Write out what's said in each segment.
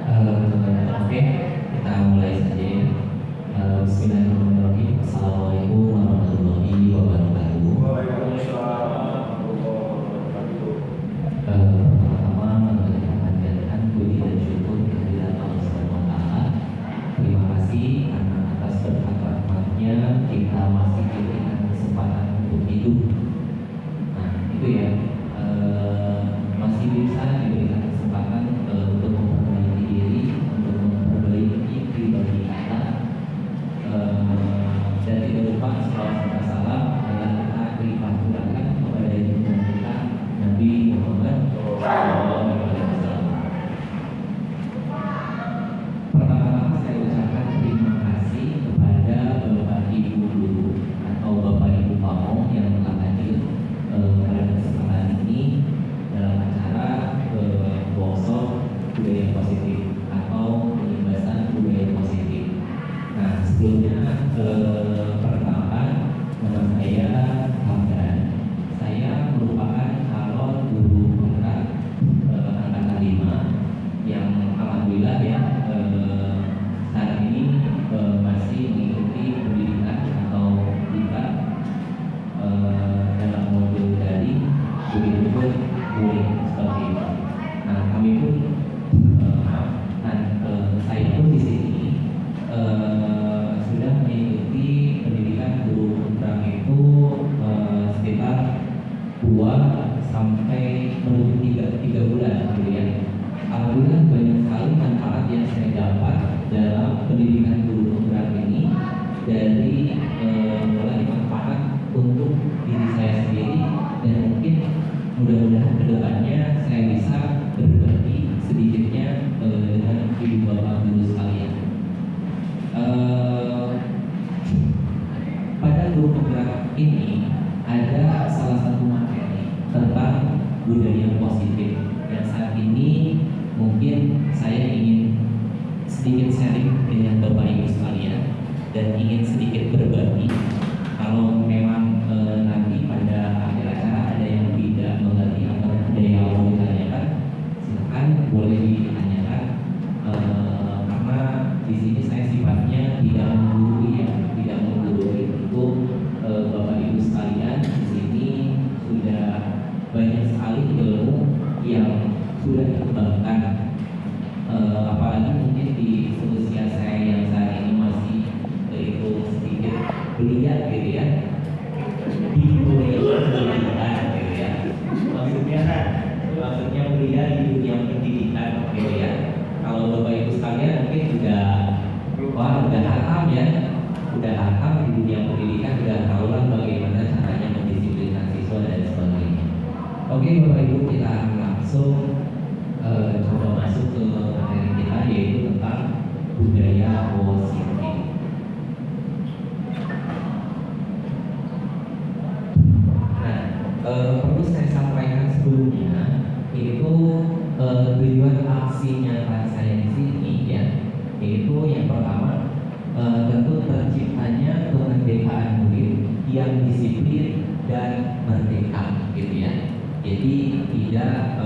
Oke, kita mulai saja ya. Bismillahirrahmanirrahim. Assalamualaikum warahmatullahi wabarakatuh. Pertama-tama mengucapkan panjatkan puji dan syukur kehadirat Allah Subhanahu wa Ta'ala. Terima kasih karena atas berkat rahmatnya kita masih diberikan kesempatan untuk hidup. Nah, itu ya, masih bisa diberikan kesempatan untuk memperbaiki diri, untuk memperbaiki pribadi kita, dan tidak lupa salawat serta salam adalah kita limpahkan kepada junjungan kita Nabi Muhammad SAW. Pertama-tama saya ucapkan terima kasih kepada Bapak Ibu guru atau Bapak Ibu pamong yang telah hadir pada kesempatan ini dalam acara workshop budaya positif atau penyimbasan budaya positif. Nah, sebelumnya perkenalkan, nama saya Hamdan. Saya merupakan calon guru penggerak angkatan 5 yang alhamdulillah ya saat ini masih mengikuti pendidikan atau kita dalam modul dari begitu pun murid seperti itu. Nah, kami pun saya pun di sini sudah mengikuti pendidikan guru penggerak itu sekitar 2 sampai menuju 3 bulan gitu ya. Alhamdulillah banyak sekali manfaat yang saya dapat dalam pendidikan guru penggerak ini, dari mulai manfaat untuk diri saya sendiri, dan mungkin mudah-mudahan kedepannya saya bisa berbagi sedikitnya dengan ibu bapak guru sekalian. Pada guru penggerak ini ada salah satu materi tentang budaya positif yang saat ini mungkin saya ingin sedikit sharing dengan bapak ibu sekalian dan ingin sedikit berbagi. Kalau memang nanti pada akhir acara ada yang tidak mengerti atau ada yang mau ditanyakan, silakan boleh ditanyakan, karena di sini saya sifatnya tidak menggurui ya, tidak menggurui untuk bapak ibu sekalian. Di sini sudah banyak sekali ilmu yang sudah dikembangkan, apalagi mungkin di usia saya yang saat ini masih itu sedikit belia gitu ya, di dunia pendidikan gitu ya, maksudnya belia di dunia pendidikan gitu ya. Kalau bapak ibu sekalian mungkin udah hatam ya, udah hatam di dunia pendidikan, udah tahu lah bagaimana caranya mendisiplinkan siswa dan sebagainya. Oke bapak ibu, kita langsung coba masuk ke materi kita, yaitu tentang budaya positif. Nah, perlu saya sampaikan sebelumnya, itu tujuan aksi nyata saya di sini ya, yaitu yang pertama tentu terciptanya kemerdekaan murid yang disiplin dan merdeka gitu ya. Jadi tidak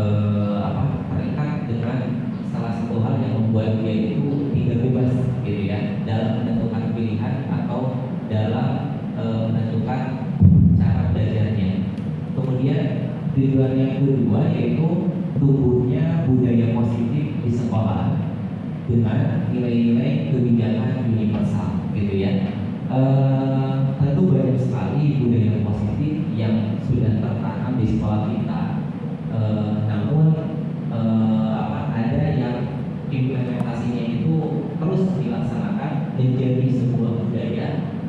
terikat dengan salah satu hal yang membuat dia itu tidak bebas gitu ya dalam menentukan pilihan atau dalam menentukan cara belajarnya. Kemudian tujuan yang kedua yaitu tumbuhnya budaya positif di sekolah dengan nilai-nilai kebijakan universal gitu ya. Tentu banyak sekali budaya positif yang sudah tertanam di sekolah kita, namun ada yang implementasinya itu terus dilaksanakan menjadi sebuah budaya,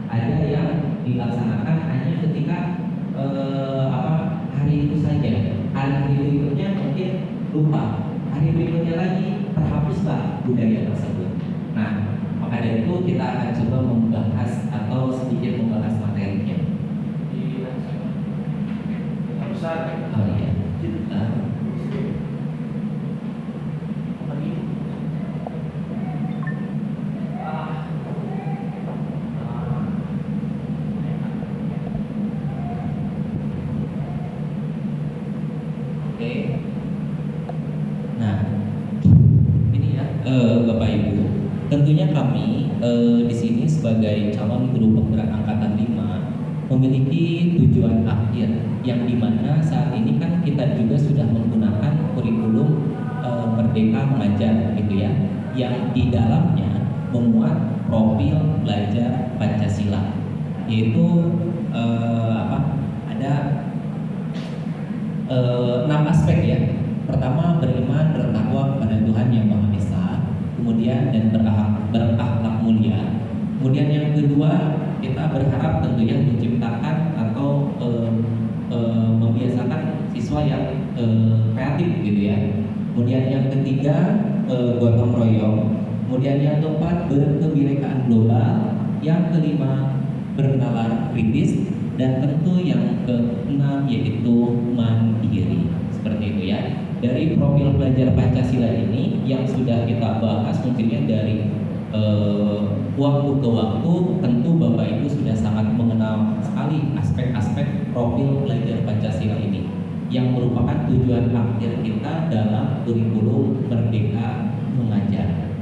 ada yang dilaksanakan hanya ketika hari itu saja, hari berikutnya mungkin lupa, hari berikutnya lagi terhapuslah budaya tersebut. Nah, maka dari itu kita akan coba membahas atau sedikit membahas materinya. Oh iya. Oke. Nah, ini ya Bapak Ibu, tentunya kami di sini sebagai calon guru penggerak angkatan 5 memiliki tujuan akhir yang dimana saat ini kan kita juga sudah menggunakan kurikulum Merdeka Mengajar gitu ya, yang di dalamnya memuat profil belajar Pancasila, yaitu ada 6 aspek ya. Pertama, beriman bertakwa kepada Tuhan Yang Maha Esa, kemudian dan berakhlak mulia. Kemudian yang kedua, kita berharap tentunya menciptakan atau membiasakan siswa yang kreatif gitu ya. Kemudian yang ketiga, gotong royong. Kemudian yang keempat, berkebinekaan global. Yang kelima, bernalar kritis. Dan tentu yang keenam yaitu mandiri. Seperti itu ya. Dari profil belajar Pancasila ini yang sudah kita bahas mungkinnya dari waktu ke waktu, tentu Bapak Ibu sudah sangat mengenal sekali aspek-aspek profil belajar Pancasila ini yang merupakan tujuan akhir kita dalam kurikulum Merdeka Mengajar.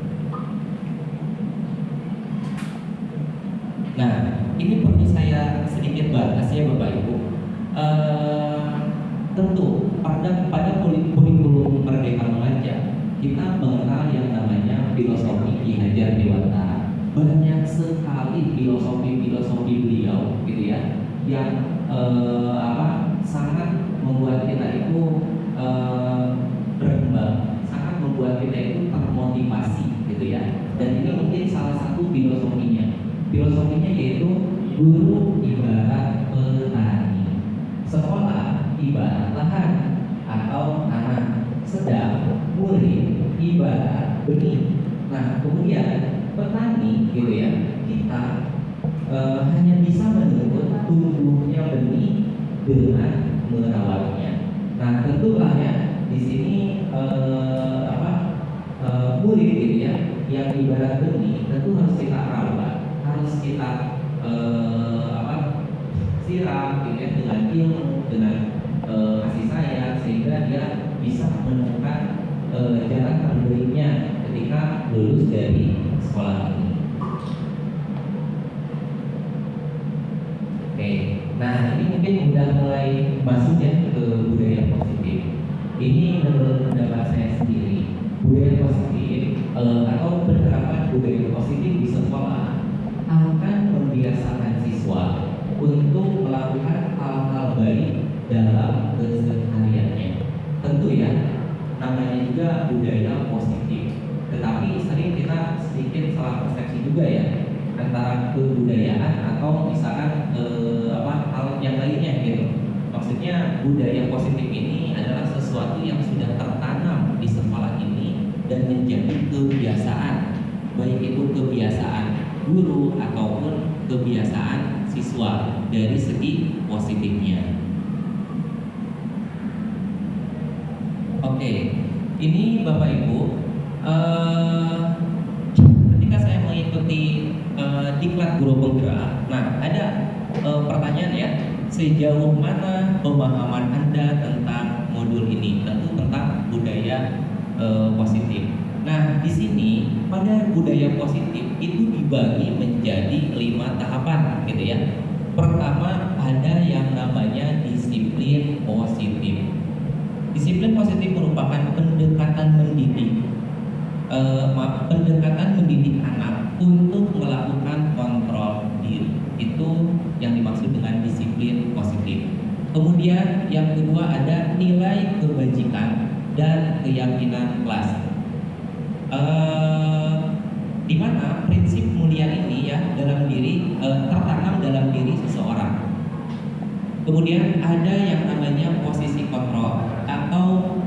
Nah, ini perlu saya sedikit bahas ya Bapak Ibu. Tentu pada kurikulum Merdeka Mengajar kita mengenal yang namanya filosofi Ki Hajar Dewantara. Banyak sekali filosofi beliau gitu ya, yang sangat membuat kita itu berkembang, sangat membuat kita itu termotivasi gitu ya. Dan ini mungkin salah satu filosofinya. Filosofinya yaitu guru ibarat petani, sekolah ibarat lahan atau tanah, sedang murid ibarat benih. Nah, kemudian petani gitu ya, kita hanya bisa menuntut tumbuhnya benih dengan merawatnya. Nah, tentulah ya di sini murid gitu ya, yang ibarat benih tentu harus kita rawat, harus kita siram gitu ya, dengan ilmu, dengan kasih sayang, sehingga dia bisa menemukan jalan terbaiknya ketika lulus dari sekolah ini. Oke, nah ini mungkin udah mulai masuk ya ke budaya positif. Ini menurut pendapat saya sendiri, budaya positif atau penerapan budaya positif di sekolah akan membiasakan siswa untuk melakukan hal-hal baik dalam kesehariannya. Tentu ya, namanya juga budaya positif. Tetapi sering kita sedikit salah persepsi juga ya antara kebudayaan atau misalkan hal yang lainnya gitu. Maksudnya budaya positif ini adalah sesuatu yang sudah tertanam di sekolah ini dan menjadi kebiasaan, baik itu kebiasaan guru ataupun kebiasaan siswa dari segi positifnya. Oke, ini Bapak Ibu, ketika saya mengikuti diklat guru penggerak, nah ada pertanyaan ya, sejauh mana pemahaman Anda tentang modul ini, tentu tentang budaya positif. Nah, di sini pada budaya positif itu dibagi menjadi 5 tahapan gitu ya. Pertama, ada yang namanya disiplin positif. Disiplin positif merupakan pendekatan mendidik anak untuk melakukan kontrol diri. Itu yang dimaksud dengan disiplin positif. Kemudian yang kedua ada nilai kebajikan dan keyakinan kelas. Di mana prinsip mulia ini ya dalam diri tertanam dalam diri seseorang. Kemudian ada yang namanya posisi kontrol atau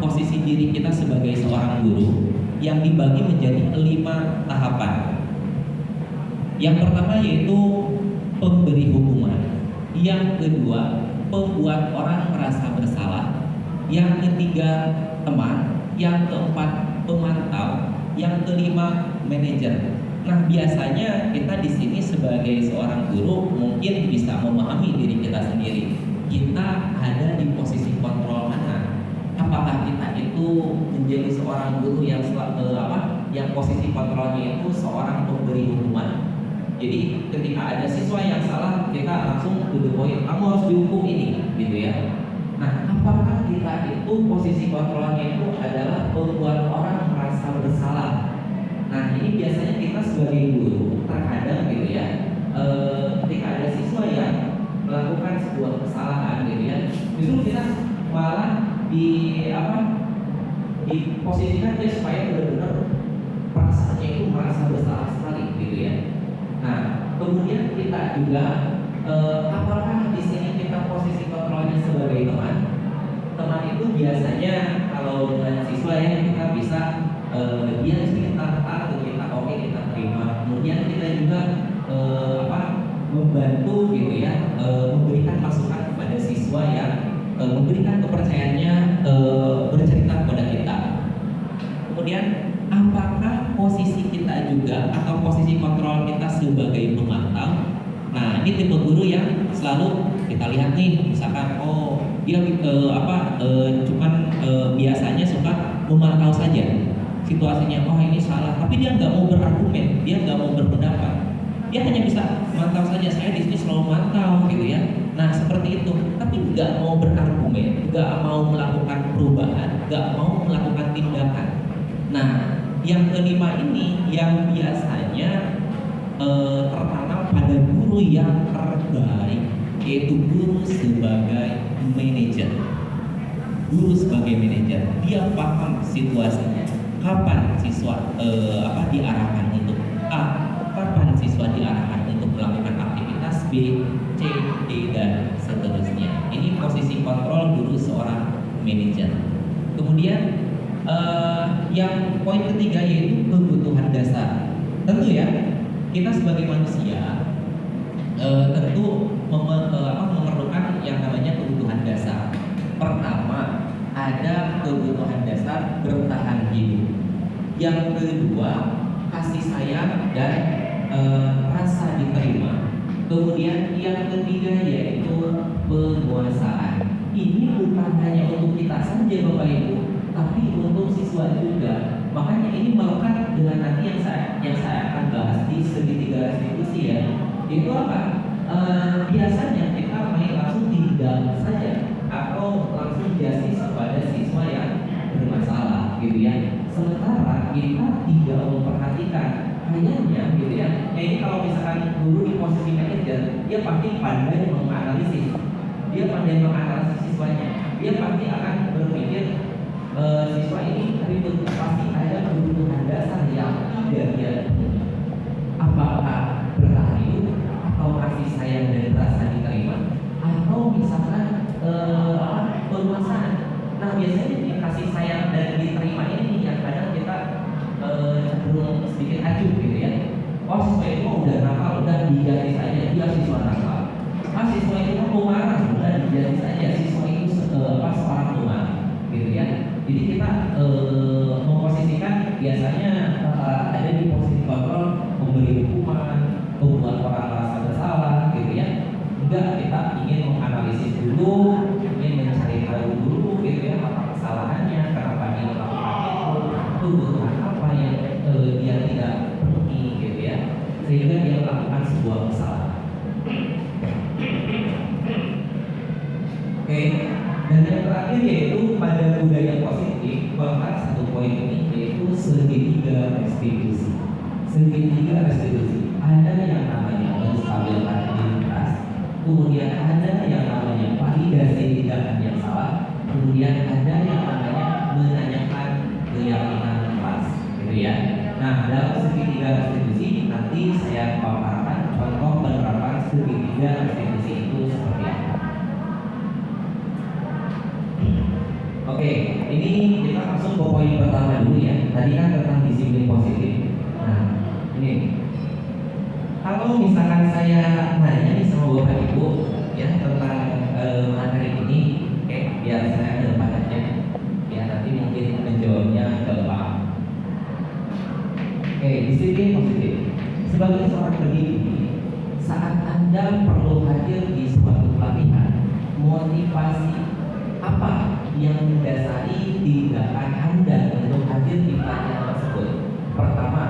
posisi diri kita sebagai seorang guru yang dibagi menjadi 5 tahapan. Yang pertama yaitu pemberi hukuman. Yang kedua, pembuat orang merasa bersalah. Yang ketiga, teman. Yang keempat, pemantau. Yang kelima, manajer. Nah, biasanya kita di sini sebagai seorang guru mungkin bisa memahami diri kita sendiri. Kita ada di posisi kontrol mana? Apakah kita itu itu menjadi seorang guru yang yang posisi kontrolnya itu seorang pemberi hukuman. Jadi ketika ada siswa yang salah, kita langsung to the point, kamu harus dihukum ini, gitu ya. Nah, apakah kita itu posisi kontrolnya itu adalah membuat orang merasa bersalah? Nah, ini biasanya kita sebagai guru terkadang gitu ya, ketika ada siswa yang melakukan sebuah kesalahan gitu ya, justru kita malah diposisikan dia supaya benar-benar perasaannya itu merasa bersalah sekali gitu ya. Nah, kemudian kita juga apakah di sini kita posisi kontrolnya sebagai teman? Teman itu biasanya kalau dengan siswa ya kita bisa dia cerita ke kita, oke kita terima. Kemudian kita juga membantu gitu ya, memberikan masukan kepada siswa yang memberikan kepercayaannya bercerita kepada kita. Kemudian apakah posisi kita juga atau posisi kontrol kita sebagai pemantau? Nah, ini tipe guru yang selalu kita lihat nih, misalkan dia biasanya suka memantau saja situasinya, ini salah, tapi dia nggak mau berargumen, dia nggak mau berpendapat, dia hanya bisa mantau saja. Saya di sini selalu mantau gitu ya. Nah, seperti itu, tapi nggak mau berargumen, nggak mau melakukan perubahan, nggak mau melakukan tindakan. Nah, yang kelima ini yang biasanya tertanam pada guru yang terbaik, yaitu guru sebagai manajer. Guru sebagai manajer, dia paham situasinya. Kapan siswa diarahkan untuk A, kapan siswa diarahkan untuk melakukan aktivitas B, C, D dan seterusnya. Ini posisi kontrol guru seorang manajer. Kemudian yang poin ketiga yaitu kebutuhan dasar. Tentu ya, kita sebagai manusia tentu memerlukan yang namanya kebutuhan dasar. Pertama, ada kebutuhan dasar bertahan hidup. Yang kedua, kasih sayang dan rasa diterima. Kemudian yang ketiga yaitu penguasaan. Ini bukan hanya untuk kita saja Bapak Ibu, tapi untuk siswa juga. Makanya ini melekat dengan nanti yang saya akan bahas di segitiga restitusi ya. Itu apa? Biasanya kita main langsung tindak saja atau langsung justice kepada siswa yang bermasalah gitu ya. Sementara kita tidak memperhatikan kayaknya gitu ya. Ini kalau misalkan guru di posisi manajer, dia pasti pandai menganalisis. Dia pandai menganalisis siswanya. Dia pasti akan berpikir siswa ini pasti ada kebutuhan dasar yang tidak dia penuhi. Apakah bertahan hidup atau kasih sayang dan rasa diterima, atau misalkan penguasaan. Nah, biasanya di kasih sayang dan diterima ini yang kadang kita cenderung sedikit acuh gitu ya. Siswa itu udah nakal, udah dijadi saja, dia siswa nakal. Siswa itu mau marah, udah dijadi saja, siswa itu seorang pemaaf gitu ya. Jadi kita memposisikan biasanya ada di posisi kontrol, memberi hukuman, membuat orang merasa bersalah gitu ya. Enggak, kita ingin menganalisis dulu, ingin mencari tahu dulu gitu ya, apa kesalahannya, kenapa dia melakukan itu, kebutuhan apa yang dia tidak penuhi gitu ya, sehingga dia melakukan sebuah kesalahan. Oke. Dan yang terakhir yaitu pada budaya positif, bahkan satu poin ini yaitu segitiga restitusi. Segitiga restitusi, ada yang namanya menstabilkan identitas, kemudian ada yang namanya validasi tindakan yang salah, kemudian ada yang namanya menanyakan keyakinan kelas, gitu ya. Nah, dalam segitiga restitusi nanti saya paparkan contoh penerapan segitiga restitusi itu seperti apa. Oke, ini kita langsung ke poin pertama dulu ya. Tadi kan tentang disiplin positif. Nah, ini kalau misalkan saya nanya nih sama Bapak Ibu ya tentang materi ini, oke, biar saya depan aja, ya nanti mungkin menjawabnya gampang. Oke, disiplin positif. Sebagai seorang pendidik, saat Anda perlu hadir di suatu pelatihan, motivasi apa yang mendasari tindakan hadir di pelatihan tersebut? Pertama,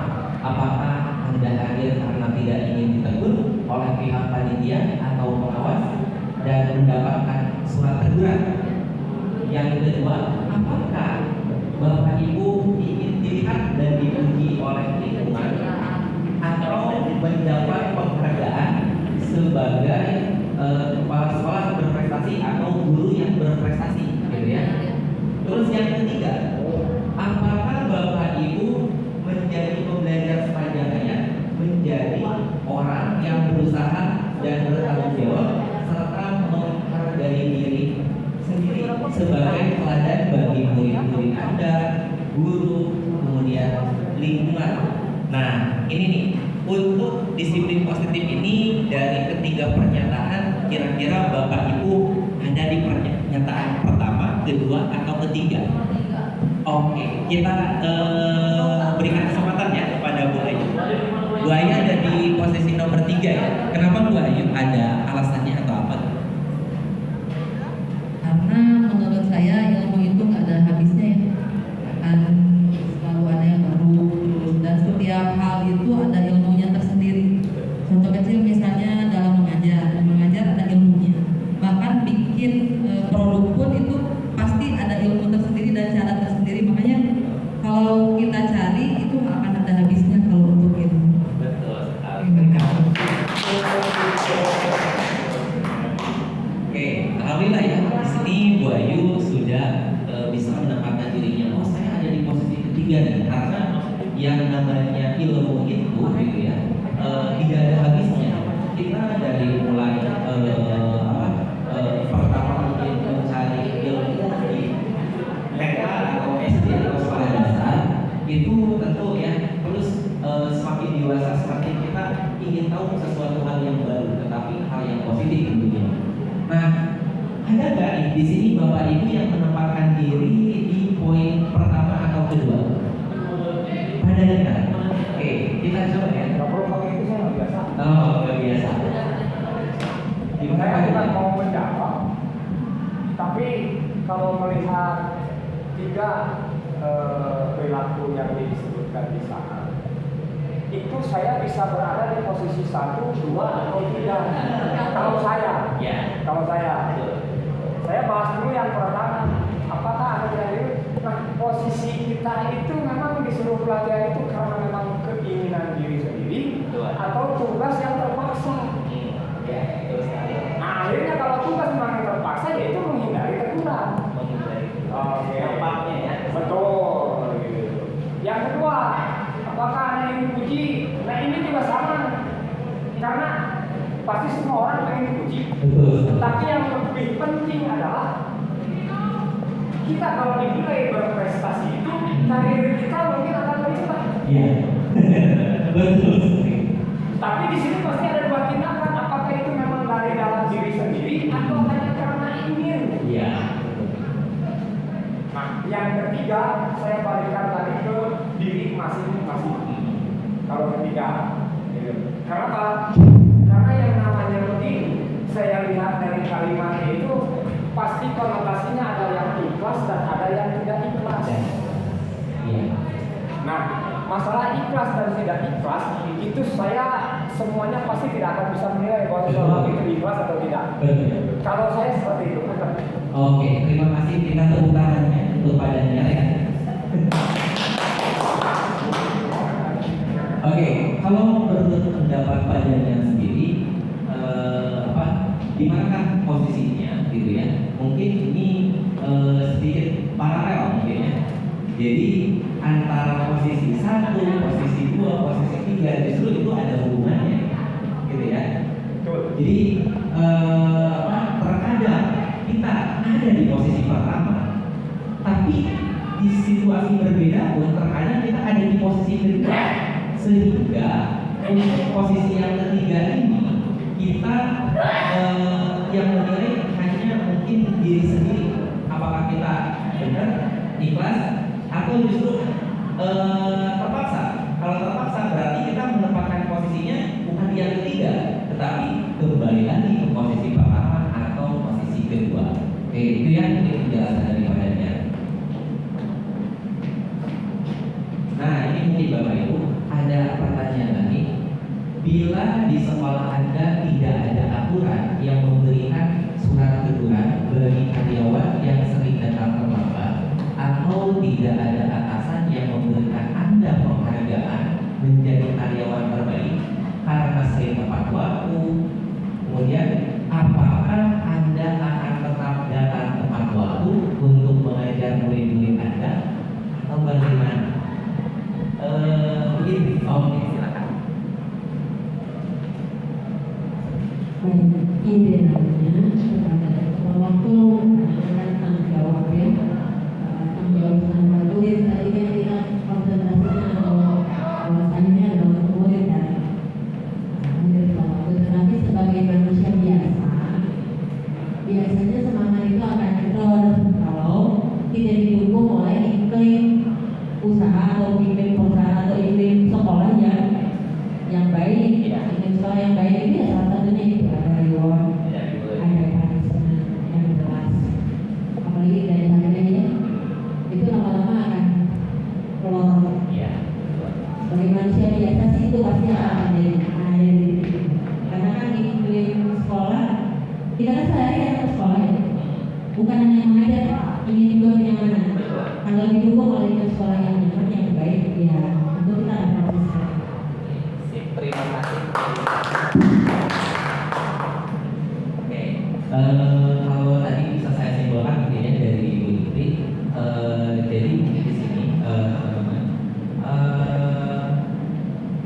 apakah Anda hadir karena tidak ingin ditegur oleh pihak panitia atau pengawas dan mendapatkan surat teguran? Yang kedua, apakah Bapak Ibu ingin dilihat dan dipuji oleh lingkungan atau mendapat penghargaan sebagai kepala sekolah berprestasi atau guru yang berprestasi, gitu ya? Terus yang ketiga, apakah Bapak Ibu menjadi pembelajar sepanjang hayat, menjadi orang yang berusaha dan bertanggung jawab serta menghargai diri sendiri sebagai teladan bagi murid-murid Anda, guru, kemudian lingkungan. Nah, ini nih, untuk disiplin positif ini dari ketiga pernyataan, kira-kira Bapak Ibu ada di pernyataan pertama, kedua, atau ketiga? Oke, kita berikan kesempatan ya kepada Bu Ayu. Bu Ayu ada di posisi nomor 3 ya. Kenapa Bu Ayu? Ada alasannya atau apa? Karena menurut saya ilmu itu nggak ada habisnya ya, akan selalu ada yang baru terus, dan setiap hal itu ada ilmunya tersendiri. Contoh kecil misalnya dalam mengajar ada ilmunya, bahkan bikin produk pun itu pasti ada ilmu tersendiri dan cara tersendiri. Makanya kalau kita cari itu nggak akan ada habisnya kalau untuk ilmu. Betul sekali. Oke, alhamdulillah ya. Di sini Bu Ayu sudah bisa menempatkan dirinya. Oh, saya ada di posisi ketiga nih, karena yang namanya ilmu itu, gitu ya, tidak ada habisnya. Kita dari mulai pertama mungkin mencari ilmu di TK atau SD atau sekolah dasar itu tentu ya, terus semakin dewasa semakin kita ingin tahu sesuatu hal yang baru, tetapi hal yang positif tentunya. Nah, ada nggak nih di sini Bapak Ibu yang menempatkan diri di poin pertama atau kedua? Ada nggak? Oke, kita coba ya. Nggak perlu pakai itu, saya nggak biasa. Oh, nggak biasa. Saya bukan mau menjawab, tapi kalau melihat tiga perilaku yang disebutkan di sana, itu saya bisa berada di posisi 1, 2, atau 3. Kalau saya, Ya. kalau saya bahas dulu yang pertama. Apakah ada dari posisi kita itu memang disuruh pelatihan itu karena memang keinginan diri sendiri, Betul. atau tugas yang terpaksa? Ya, terus Nah, akhirnya kalau tugas memang yang terpaksa, yaitu menghindari teguran. Oke. Dampaknya ya. Betul. Gitu. Yang kedua, apakah ada yang dipuji? Nah, ini juga sama, karena pasti semua orang pengen dipuji. Betul. Tapi yang lebih penting adalah kita kalau dinilai berprestasi itu, karir kita mungkin akan lebih cepat. Iya. Betul. Tapi di sini pasti ada dua tindakan. Apakah itu memang dari dalam diri sendiri atau hanya karena ingin? Iya. Nah, yang ketiga saya balikkan tadi ke diri masing-masing. Kalau ketiga, gitu. Kenapa? Karena yang namanya rutin, saya lihat dari kalimatnya itu pasti konotasinya ada yang ikhlas dan ada yang tidak ikhlas. Iya. Nah, masalah ikhlas dan tidak ikhlas itu saya semuanya pasti tidak akan bisa menilai bahwa seseorang itu ikhlas atau tidak. Betul. Kalau saya seperti itu. Oke, terima kasih. Kita tepuk tangannya untuk Pak Daniel ya. Oke, kalau menurut pendapat Pak Daniel sendiri, di manakah posisinya, gitu ya? Mungkin ini sedikit paralel mungkin ya. Jadi antara posisi 1, posisi 2, posisi 3 justru itu ada hubungannya, gitu ya. Jadi terkadang kita ada di posisi pertama, tapi di situasi berbeda pun terkadang kita ada di posisi kedua, sehingga untuk posisi yang ketiga ini kita yang menilai hanya mungkin diri sendiri, apakah kita benar, ikhlas, atau justru terpaksa. Kalau terpaksa berarti kita menempatkan posisinya bukan di yang ketiga, tetapi kembali lagi ke posisi pertama atau posisi kedua. Oke, itu yang penjelasan dari padanya. Nah, ini mungkin Bapak Ibu ada pertanyaan lagi. Bila di sekolah Anda tidak ada aturan yang memberikan surat teguran bagi karyawan yang sering datang terlambat, atau tidak ada atasan yang memberikan Anda penghargaan menjadi karyawan terbaik karena sering tepat waktu, kemudian apakah Anda akan tetap datang tepat waktu untuk mengajar murid-murid Anda atau bagaimana? Mungkin silakan. Baik, ide namanya waktu akan tanggung jawab ya, tanggung jawab sama murid. Tadi kan kita konsentrasinya atau alasannya adalah murid dan murid sama waktu. Tetapi sebagai manusia biasa, biasanya semangat itu akan turun kalau tidak didukung oleh iklim usaha atau iklim perusahaan atau iklim sekolah yang baik. Iklim sekolah yang baik itu ya salah satunya itu ada reward, ada punishment yang jelas. Apalagi dari harganya itu lama-lama akan keluar. Sebagai manusia biasa sih itu pasti akan ada karena kan iklim sekolah kita kan sehari datang ke sekolah ya, bukan hanya mengajar, ingin juga kenyamanan. Kalau didukung oleh iklim sekolah yang nyaman yang baik ya tentu kita akan proses. Terima kasih. Oke, kalau tadi bisa saya simpulkan mungkin ya dari Ibu Yuli, jadi mungkin di sini teman-teman,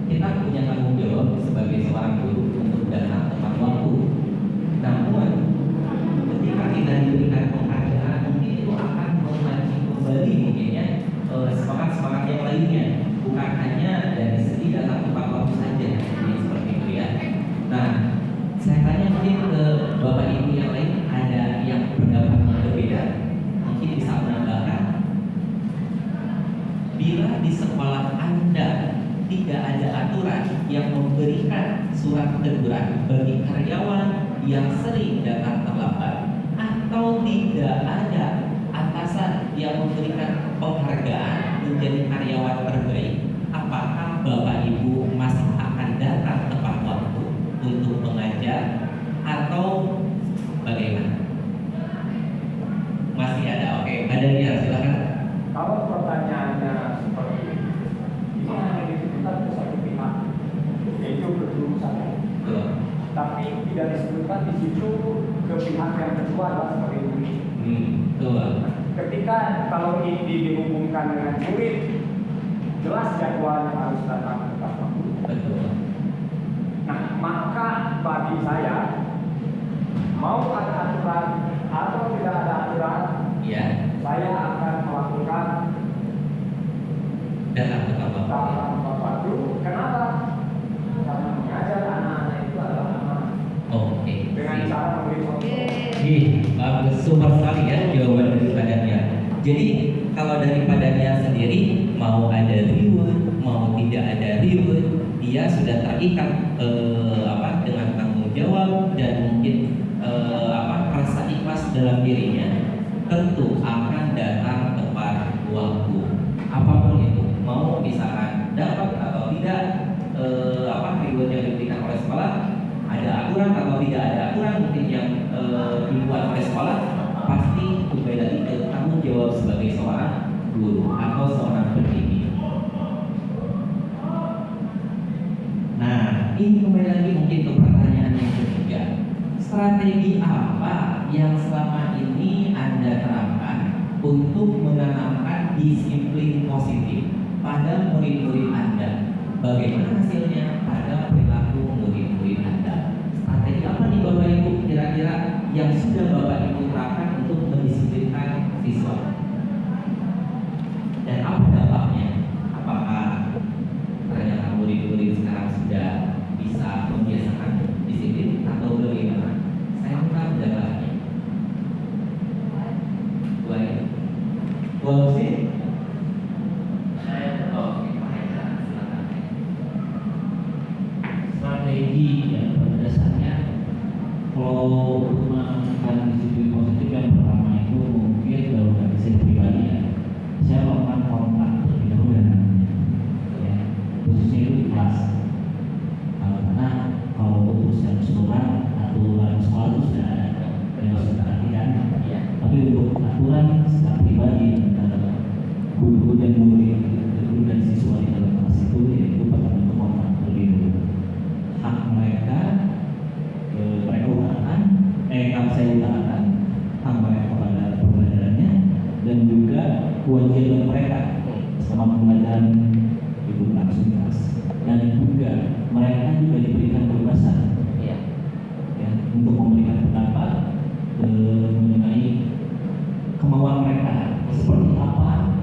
kita punya tanggung jawab sebagai seorang guru untuk datang tepat waktu. Namun ketika tidak diberikan penghargaan, mungkin itu akan memancing kembali mungkin ya semangat yang lainnya, bukan hanya dari segi datang tepat waktu saja, seperti itu ya. Nah, saya tanya mungkin ke Bapak Ibu yang lain, ada yang pendapat yang berbeda, mungkin bisa menambahkan. Bila di sekolah Anda tidak ada aturan yang memberikan surat teguran bagi karyawan yang sering datang terlambat, atau tidak ada atasan yang memberikan penghargaan menjadi karyawan terbaik, apakah Bapak Ibu masih akan datang tepat waktu untuk mengajar atau bagaimana? Masih ada, oke. Ada dia, silakan. Kalau pertanyaannya seperti ini hanya disebutkan ke satu pihak, yaitu guru saya. Tapi tidak disebutkan di situ ke pihak yang kedua adalah sebagai murid. Betul. Ketika kalau ini dihubungkan dengan murid, jelas jadwalnya harus datang tepat waktu. Betul. Nah, maka bagi saya mau ada aturan atau tidak ada aturan, Ya, saya akan melakukan datang tepat waktu. datang tepat waktu. Kenapa? Karena mengajar anak-anak itu adalah amanah. Oke. Dengan cara memberi contoh. Bagus, super sekali ya jawaban daripada dia. Jadi kalau daripada dia sendiri mau ada reward, mau tidak ada reward, dia sudah terikat dengan tanggung jawab dan mungkin rasa ikhlas dalam dirinya, tentu akan datang tepat waktu. Apapun itu, mau misalkan dapat atau tidak reward yang diberikan oleh sekolah, ada aturan atau tidak ada aturan mungkin yang dibuat oleh sekolah, pasti kembali lagi ke tanggung jawab sebagai seorang guru atau seorang pendidik. Nah, ini kembali lagi mungkin ke pertanyaan yang ketiga. Strategi apa yang selama ini Anda terapkan untuk menanamkan disiplin positif pada murid-murid Anda? Bagaimana hasilnya pada perilaku murid-murid Anda? Strategi apa nih Bapak Ibu kira-kira yang sudah Bapak Ibu terapkan untuk mendisiplinkan siswa? Dan apa dampaknya? Apakah ternyata murid-murid sekarang sudah bisa membiasakan disiplin atau bagaimana? Saya minta penjelasannya. Boleh sih? Strategi ya pada kewajiban mereka selama pembelajaran itu berlangsung keras, dan juga mereka juga diberikan kebebasan Iya. ya, untuk memberikan pendapat mengenai kemauan mereka seperti apa,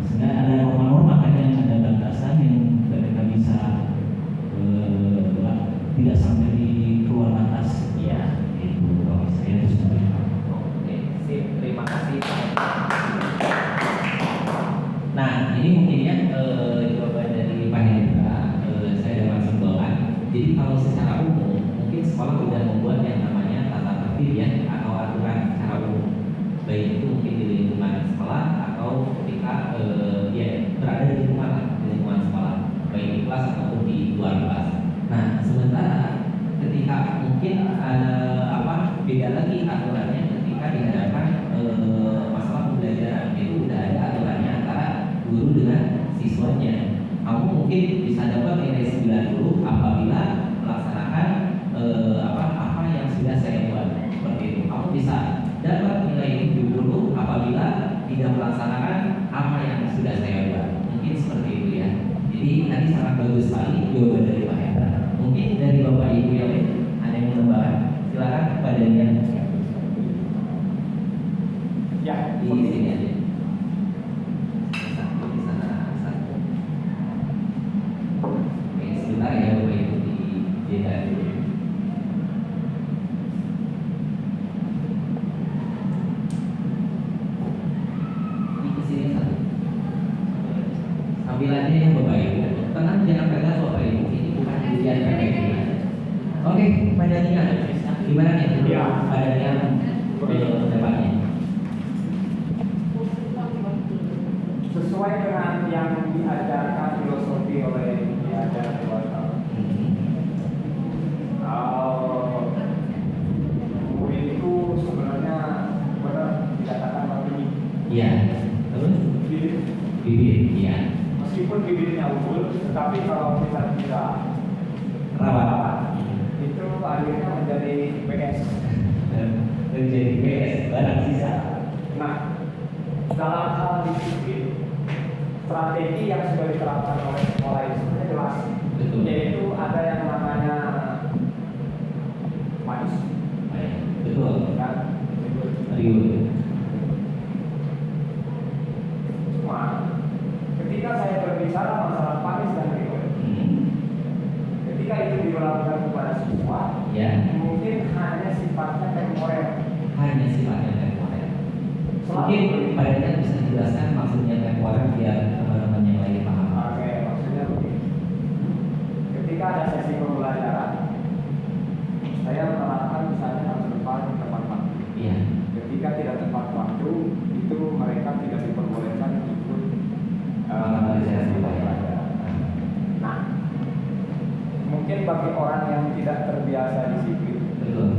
sehingga ada norma-norma kan yang ada batasan yang mereka bisa tidak sampai di keluar batas. Iya. Itu kalau saya itu sebenarnya. Oke, sip. Terima kasih. Nah, ini mungkin ya jawaban dari Pak Hendra. Saya dapat simpulkan. Jadi kalau secara umum, mungkin sekolah sudah membuat yang namanya tata tertib ya, atau aturan secara umum. Baik itu mungkin di lingkungan sekolah atau ketika ya berada di lingkungan sekolah, baik di kelas ataupun di luar kelas. Nah, sementara ketika mungkin beda lagi aturannya ketika dihadapkan masalah pembelajaran, itu udah ada aturannya antara guru dengan siswanya. Kamu mungkin bisa dapat nilai 90 apabila melaksanakan apa yang sudah saya buat, seperti itu. Kamu bisa dapat nilai 70 apabila tidak melaksanakan apa yang sudah saya buat. Mungkin seperti itu ya. Jadi tadi sangat bagus sekali jawaban dari Pak Hendra. Mungkin dari Bapak Ibu yang lain ada yang menambahkan, silakan Pak Daniel. Ya, Di sini aja. Satu di sana, satu. Oke, sebentar ya Bapak Ibu di jeda dulu. Di sini satu. Sambilannya yang Bapak Ibu. Tenang, jangan pegang Bapak Ibu. Ini bukan ujian PPK. Oke, Pak Daniel, gimana nih? Ya. Pak Daniel pendapatnya. sesuai dengan yang diajarkan filosofi oleh diajar dewasa. Murid itu sebenarnya benar dikatakan begini. Iya. Terus? Bibit, iya. Meskipun bibitnya unggul, tetapi kalau kita tidak Rawat. itu akhirnya menjadi PS. Menjadi PS barang sisa. Nah, dalam hal disiplin, strategi yang sudah diterapkan oleh sekolah itu sebenarnya jelas. Betul. Yaitu ada yang namanya manis, Betul. kan? Riuh. Cuma ketika saya berbicara masalah panis dan reward, ketika itu dilakukan kepada siswa, Ya. mungkin hanya sifatnya temporer. Hanya sifatnya temporer. Mungkin Pak Daniel bisa dijelaskan maksudnya temporer biar teman-teman yang lain paham. Oke, maksudnya begini. Ketika ada sesi pembelajaran, saya menerapkan misalnya harus tepat di tempat waktu. Iya. Ketika tidak tepat waktu, itu mereka tidak diperbolehkan ikut Pembelajaran pembelajaran. Nah, mungkin bagi orang yang tidak terbiasa disiplin, Betul.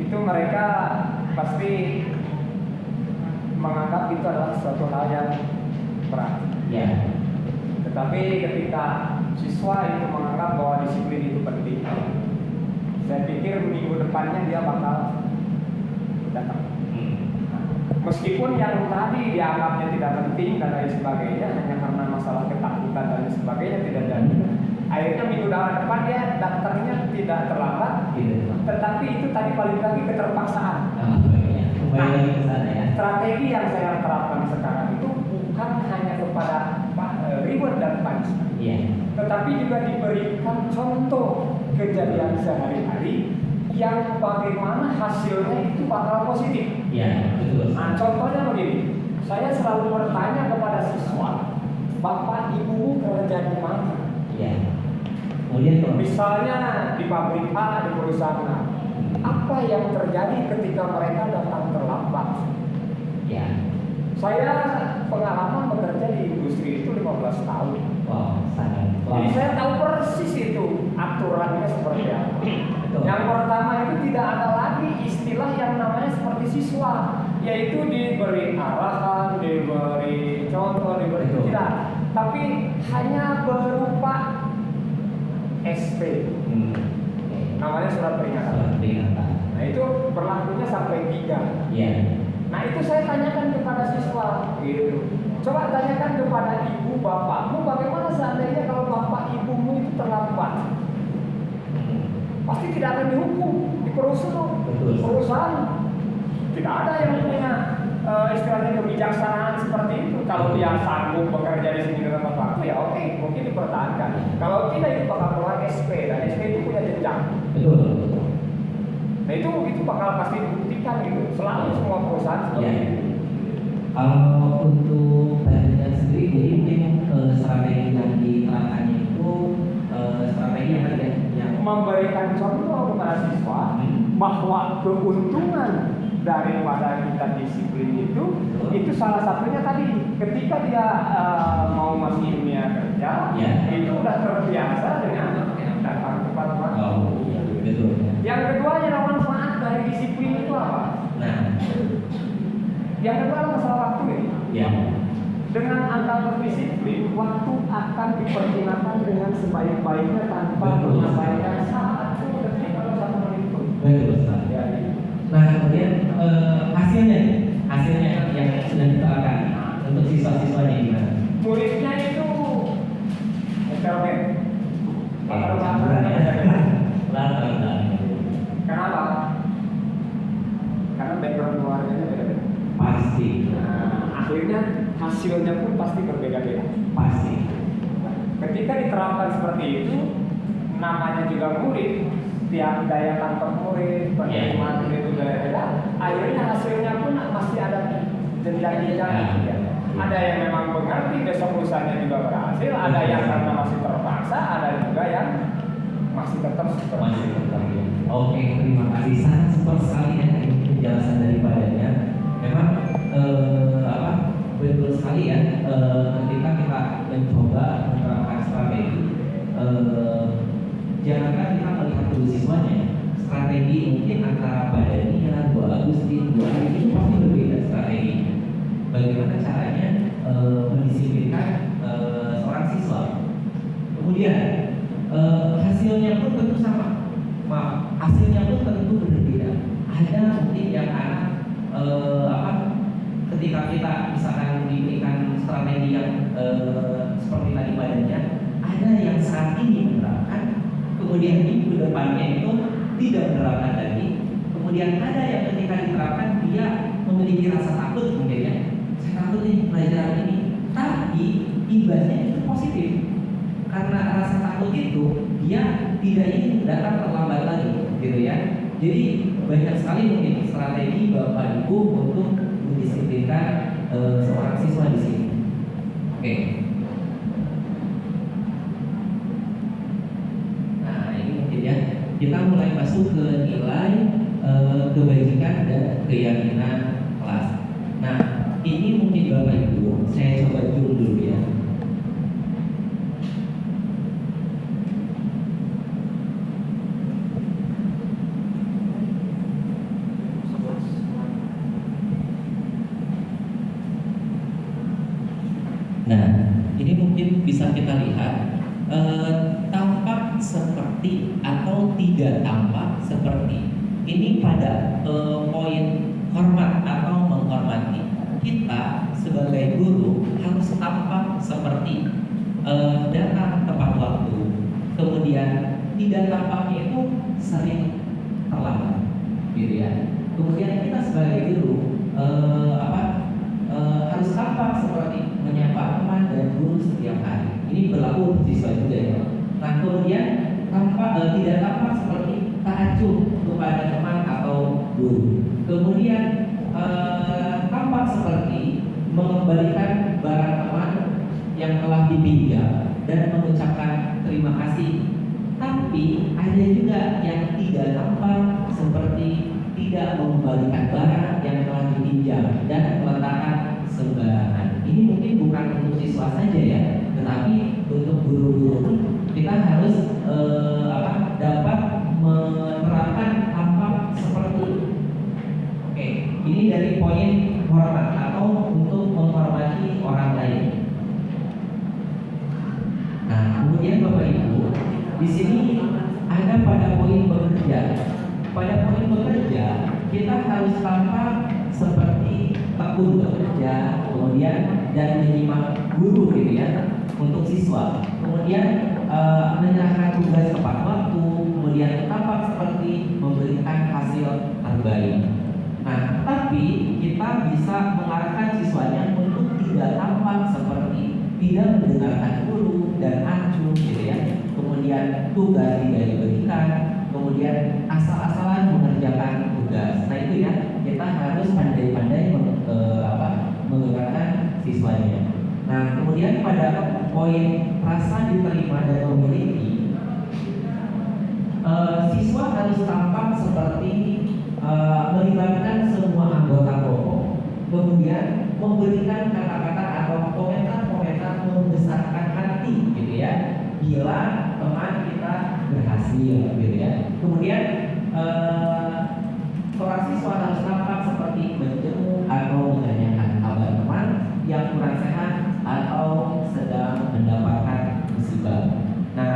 itu mereka pasti menganggap itu adalah suatu hal yang berat. Ya. Tetapi ketika siswa itu menganggap bahwa disiplin itu penting, saya pikir minggu depannya dia bakal datang. Meskipun yang tadi dianggapnya tidak penting dan lain sebagainya hanya karena masalah ketakutan dan lain sebagainya tidak jadi. Akhirnya minggu depan dia daftarnya tidak terlambat, Gitu. tetapi itu tadi balik lagi keterpaksaan. Kembali lagi ke sana ya. Strategi yang saya terapkan sekarang itu bukan hanya kepada reward dan punishment, Iya. tetapi juga diberikan contoh kejadian sehari-hari yang bagaimana hasilnya itu bakal positif. Iya, betul. Nah, contohnya begini, saya selalu bertanya kepada siswa, Bapak Ibu kerja di mana? Iya. Kemudian kalau Misalnya di pabrik A, di perusahaan A, apa yang terjadi ketika mereka datang terlambat? ya. Saya pengalaman bekerja di industri itu 15 tahun. Wow, sangat. Wow. Jadi saya tahu persis itu aturannya seperti apa. Betul. Yang pertama itu tidak ada lagi istilah yang namanya seperti siswa, yaitu diberi arahan, diberi contoh, diberi Betul. tidak, tapi hanya berupa SP, Oke. namanya surat peringatan. Surat peringatan. Nah itu berlakunya sampai 3. Iya. Nah itu saya tanyakan kepada siswa, gitu. Coba tanyakan kepada ibu bapakmu, bagaimana seandainya kalau bapak ibumu itu terlambat? Pasti tidak akan dihukum di perusahaan. Tidak ada yang punya istilahnya kebijaksanaan seperti itu. Kalau dia sanggup bekerja di sini dengan tepat waktu, ya oke, mungkin dipertahankan. Kalau tidak, itu bakal keluar SP, dan SP itu punya jenjang. Betul. Nah itu bakal pasti dibuktikan gitu. Selalu semua perusahaan seperti Ya. itu. Kalau untuk badannya sendiri, jadi mungkin strategi yang diterapkannya itu strategi yang Memberikan contoh kepada siswa bahwa keuntungan daripada kita disiplin itu salah satunya tadi ketika dia mau masuk dunia kerja, Ya. itu udah terbiasa dengan datang tepat waktu. oh iya betul. Yang kedua adalah manfaat dari disiplin itu apa? Nah, Yang kedua adalah masalah waktu ini. ya. Dengan Anda berdisiplin, waktu akan dipergunakan dengan sebaik-baiknya tanpa Betul. mengabaikan satu detik atau 1 menit pun. Betul sekali. Ya, Nah kemudian hasilnya yang sudah diterapkan untuk siswa-siswanya gimana? muridnya itu oke. Campuran ya. Latar belakang. Kenapa? Karena background keluarganya beda-beda. Pasti. Nah, akhirnya hasilnya pun pasti berbeda-beda. Pasti. Ketika diterapkan seperti itu, namanya juga murid, tiap daya tangkap murid, penerimaan murid itu beda-beda. Akhirnya hasilnya pun masih ada jenjang-jenjang. Ya. Ada yang memang mengerti, besok usahanya juga berhasil. Ada yang karena masih terpaksa, ada juga yang masih tetap seperti Masih itu. tetap. Oke, terima kasih. Sangat super sekali ya ini penjelasan daripadanya. Memang betul sekali ya ketika kita mencoba menerapkan strategi. Jangankan kita melihat dulu siswanya, strategi mungkin antara badannya, Bu Agustin, Bu Ari itu pasti berbeda strateginya. Bagaimana caranya mendisiplinkan seorang siswa. Kemudian hasilnya pun tentu sama. Hasilnya pun tentu berbeda. Ada mungkin yang anak ketika kita misalkan diberikan strategi yang seperti tadi badannya, ada yang saat ini menerapkan, kemudian minggu depannya itu tidak menerapkan lagi, kemudian ada yang ketika diterapkan dia memiliki rasa takut mungkin ya, saya takut nih pelajaran ini, tapi imbasnya itu positif karena rasa takut itu dia tidak ingin datang terlambat lagi gitu ya. Jadi banyak sekali mungkin strategi Bapak Ibu untuk mendisiplinkan seorang siswa di sini. Oke. Nah ini mungkin ya kita mulai masuk ke nilai kebajikan dan keyakinan kelas. Nah ini mungkin Bapak Ibu saya coba zoom dulu ya. Nah, ini mungkin bisa kita lihat tampak seperti atau tidak tampak seperti. Ini pada poin hormat atau menghormati. Kita sebagai guru harus tampak seperti datang tepat waktu. Kemudian tidak tampaknya itu sering terlambat, gitu ya. Kemudian kita sebagai guru harus tampak seperti menyapa teman dan guru setiap hari. Ini berlaku untuk siswa juga ya. Nah kemudian tidak tampak seperti ta'acuh kepada teman atau guru. Kemudian tampak seperti mengembalikan barang teman yang telah dipinjam dan mengucapkan terima kasih. Tapi ada juga yang tidak tampak seperti tidak mengembalikan barang yang telah dipinjam dan meletakkan sembarangan. Ini mungkin bukan untuk siswa saja ya, tetapi untuk guru-guru pun kita harus dapat menerapkan tampak seperti ini. Oke, ini dari poin hormat atau untuk menghormati orang lain. Nah, kemudian Bapak Ibu, di sini ada pada poin bekerja. Pada poin bekerja, kita harus tampak seperti apapun bekerja, kemudian dan menyimak guru gitu ya untuk siswa, kemudian menyerahkan tugas tepat waktu, kemudian tampak seperti memberikan hasil terbaik. Nah, tapi kita bisa mengarahkan siswanya untuk tidak tampak seperti tidak mendengarkan guru dan acuh gitu ya. Kemudian tugas tidak diberikan, kemudian asal-asalan mengerjakan tugas. Nah itu ya, kita harus pandai-pandai menggerakkan siswanya. Nah kemudian pada poin rasa diterima dan memiliki, siswa harus tampak seperti melibatkan semua anggota kelompok, kemudian memberikan kata-kata atau komentar-komentar membesarkan hati gitu ya bila teman kita berhasil gitu ya. Kemudian seorang siswa harus tampak seperti menjenguk atau menanyakan kabar teman yang kurang sehat atau sedang mendapatkan musibah. Nah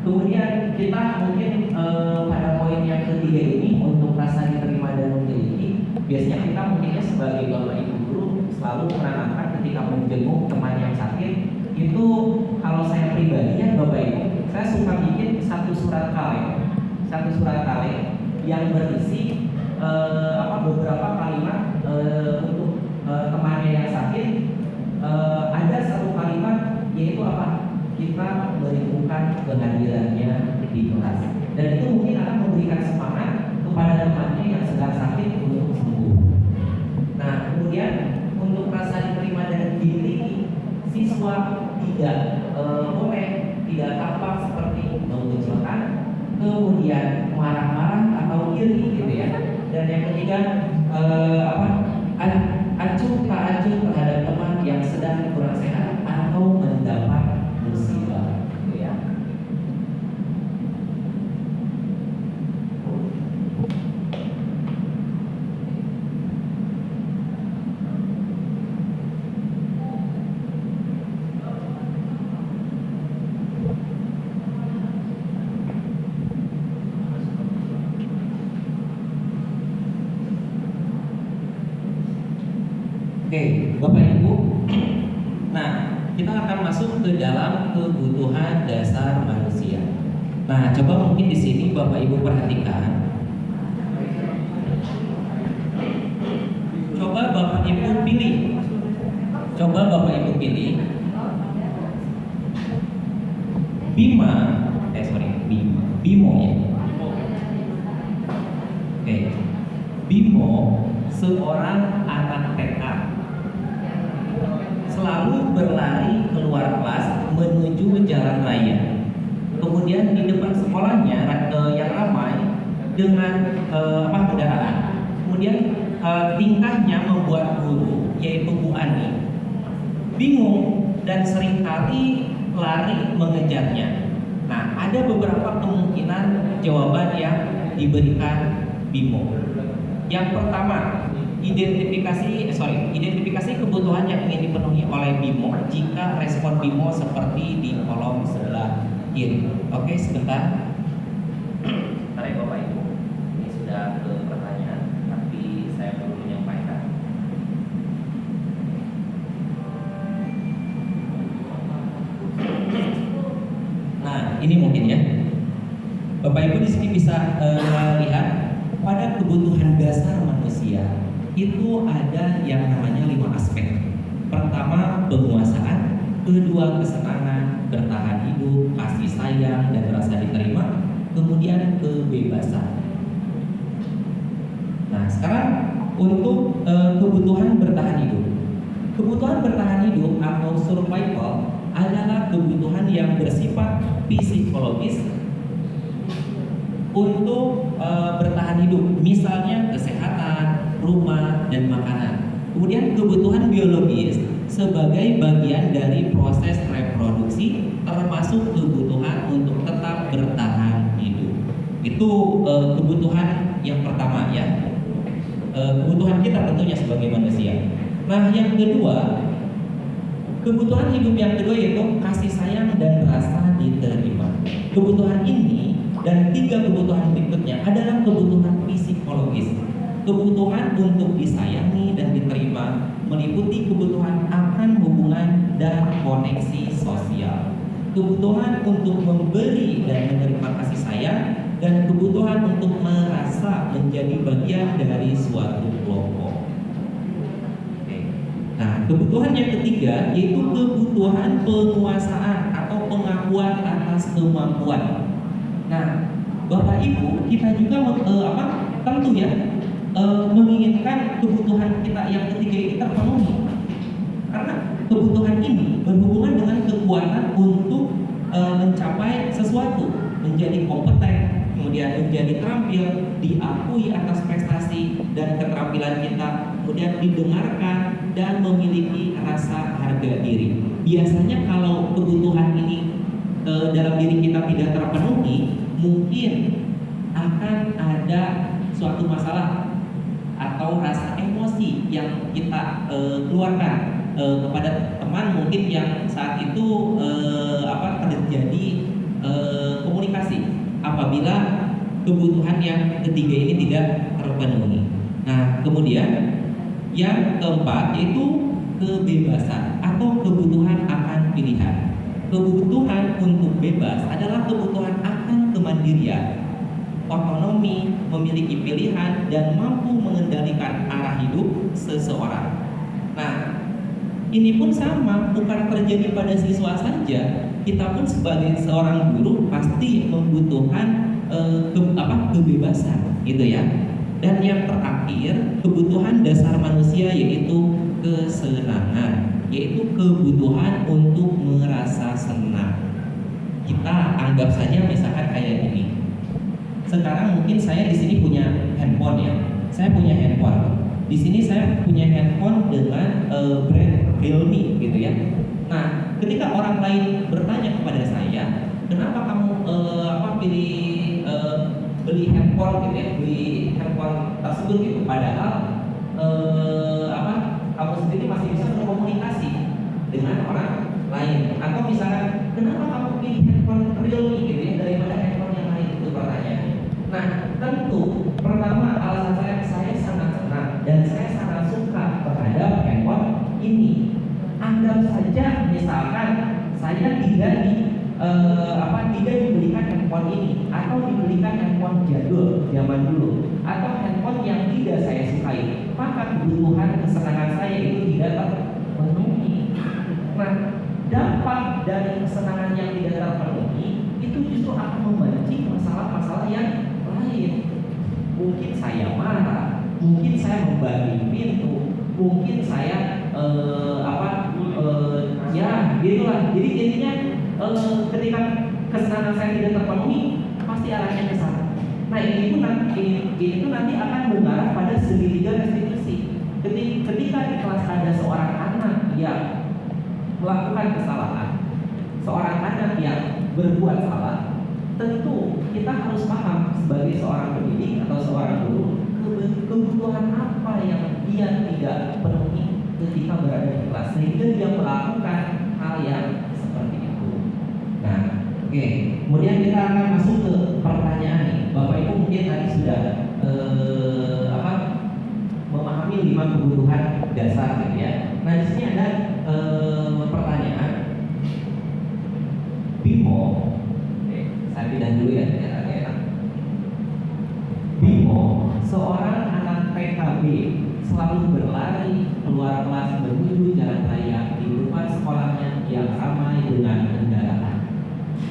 kemudian kita mungkin pada poin yang ketiga ini untuk rasa diterima dan memiliki, biasanya kita mungkinnya sebagai bapak ibu guru selalu menanamkan ketika menjenguk teman yang sakit itu, kalau saya pribadi ya bapak ibu, saya suka bikin satu surat kaleng yang berisi beberapa kalimat untuk temannya yang sakit. Ada satu kalimat yaitu apa? Kita merindukan kehadirannya di kelas, dan itu mungkin akan memberikan semangat kepada temannya yang sedang sakit untuk sembuh. Nah kemudian untuk rasa diterima dan dimiliki, siswa tidak tidak tampak seperti mengucilkan, kemudian marah-marah atau iri gitu ya. Dan yang ketiga acuh tak acuh terhadap teman yang sedang kurang sehat atau mendapat musibah gitu ya. Oke, Bapak Ibu. Nah, kita akan masuk ke dalam kebutuhan dasar manusia. Nah, coba mungkin di sini Bapak Ibu perhatikan. Coba Bapak Ibu pilih. Bimo ya. Oke. Bimo seorang anak TK, selalu berlari keluar kelas menuju jalan raya. Kemudian di depan sekolahnya yang ramai dengan kendaraan. Kemudian tingkahnya membuat guru, yaitu Bu Ani, bingung dan seringkali lari mengejarnya. Nah, ada beberapa kemungkinan jawaban yang diberikan Bimo. Yang pertama, identifikasi kebutuhan yang ingin dipenuhi oleh Bimo jika respon Bimo seperti di kolom sebelah kiri. Oke, sebentar. Mari Bapak Ibu, ini sudah ke pertanyaan, tapi saya perlu menyampaikan. Nah, ini mungkin ya, Bapak Ibu di sini bisa lihat pada kebutuhan dasar manusia itu ada yang namanya 5 aspek. Pertama, penguasaan. Kedua, kesenangan, bertahan hidup, kasih sayang dan rasa diterima. Kemudian kebebasan. Nah, sekarang untuk kebutuhan bertahan hidup. Kebutuhan bertahan hidup atau survival adalah kebutuhan yang bersifat psikologis untuk bertahan hidup, misalnya kesehatan, rumah, dan makanan. Kemudian kebutuhan biologis sebagai bagian dari proses reproduksi, termasuk kebutuhan untuk tetap bertahan hidup. Itu kebutuhan yang pertama ya, kebutuhan kita tentunya sebagai manusia. Nah yang kedua, kebutuhan hidup yang kedua yaitu kasih sayang dan rasa diterima. Kebutuhan ini dan 3 kebutuhan berikutnya adalah kebutuhan psikologis. kebutuhan untuk disayangi dan diterima, meliputi kebutuhan akan hubungan dan koneksi sosial, kebutuhan untuk memberi dan menerima kasih sayang, dan kebutuhan untuk merasa menjadi bagian dari suatu kelompok. Oke. Nah, kebutuhan yang ketiga yaitu kebutuhan penguasaan atau pengakuan atas kemampuan. Nah, Bapak Ibu, kita juga tentu ya menginginkan kebutuhan kita yang ketiga ini terpenuhi. Karena kebutuhan ini berhubungan dengan kekuatan untuk mencapai sesuatu, menjadi kompeten, kemudian menjadi terampil, diakui atas prestasi dan keterampilan kita, kemudian didengarkan dan memiliki rasa harga diri. Biasanya kalau kebutuhan ini dalam diri kita tidak terpenuhi, mungkin akan ada suatu masalah atau rasa emosi yang kita keluarkan kepada teman mungkin yang saat itu terjadi komunikasi apabila kebutuhan yang ketiga ini tidak terpenuhi. Nah, kemudian yang keempat yaitu kebebasan atau kebutuhan akan pilihan. Kebutuhan untuk bebas adalah kebutuhan akan kemandirian, otonomi, memiliki pilihan, dan mampu mengendalikan arah hidup seseorang. Nah, ini pun sama, bukan terjadi pada siswa saja. Kita pun sebagai seorang guru pasti membutuhkan kebebasan, gitu ya. Dan yang terakhir, kebutuhan dasar manusia yaitu kesenangan, yaitu kebutuhan untuk merasa senang. Kita anggap saja misalkan kayak gini. Sekarang mungkin saya di sini punya handphone ya. Saya punya handphone. Di sini saya punya handphone dengan brand Realme gitu ya. Nah, ketika orang lain bertanya kepada saya, kenapa kamu pilih beli handphone gitu ya, beli handphone tersebut gitu, padahal kamu sendiri masih bisa berkomunikasi dengan orang lain, atau misalkan kenapa kamu pilih handphone Realme gitu ya daripada handphone yang lain, itu pertanyaannya. Nah, tentu pertama alasan saya sangat senang dan saya sangat suka terhadap handphone ini. Anggap saja misalkan saya tidak dibelikan handphone ini, atau dibelikan handphone jadul zaman dulu, atau handphone yang tidak saya sukai, maka kebutuhan kesenangan saya itu tidak terpenuhi. Nah, dampak dari kesenangan yang tidak terpenuhi itu justru akan membenci masalah-masalah yang lain. Mungkin saya marah, mungkin saya membagi pintu, mungkin saya gitulah. Jadi intinya ketika kesenangan saya tidak terpenuhi, pasti arahnya ke sana. Nah, ini pun nanti akan mengarah pada segitiga restitusi. Ketika di kelas ada seorang anak yang melakukan kesalahan, seorang anak yang berbuat salah, tentu kita harus paham sebagai seorang pendidik atau seorang guru kebutuhan apa yang dia tidak penuhi ketika berada di kelas, sehingga dia melakukan hal yang seperti itu. Nah, oke. Kemudian kita akan masuk ke pertanyaan nih. Bapak Ibu mungkin tadi sudah memahami 5 kebutuhan dasar gitu ya. Nah, di sini ada pertanyaan. Bimo, saya pindah dulu ya, agak enak. Bimo, seorang anak PKB, selalu berlari keluar kelas menuju jalan raya di depan sekolahnya yang ramai dengan kendaraan.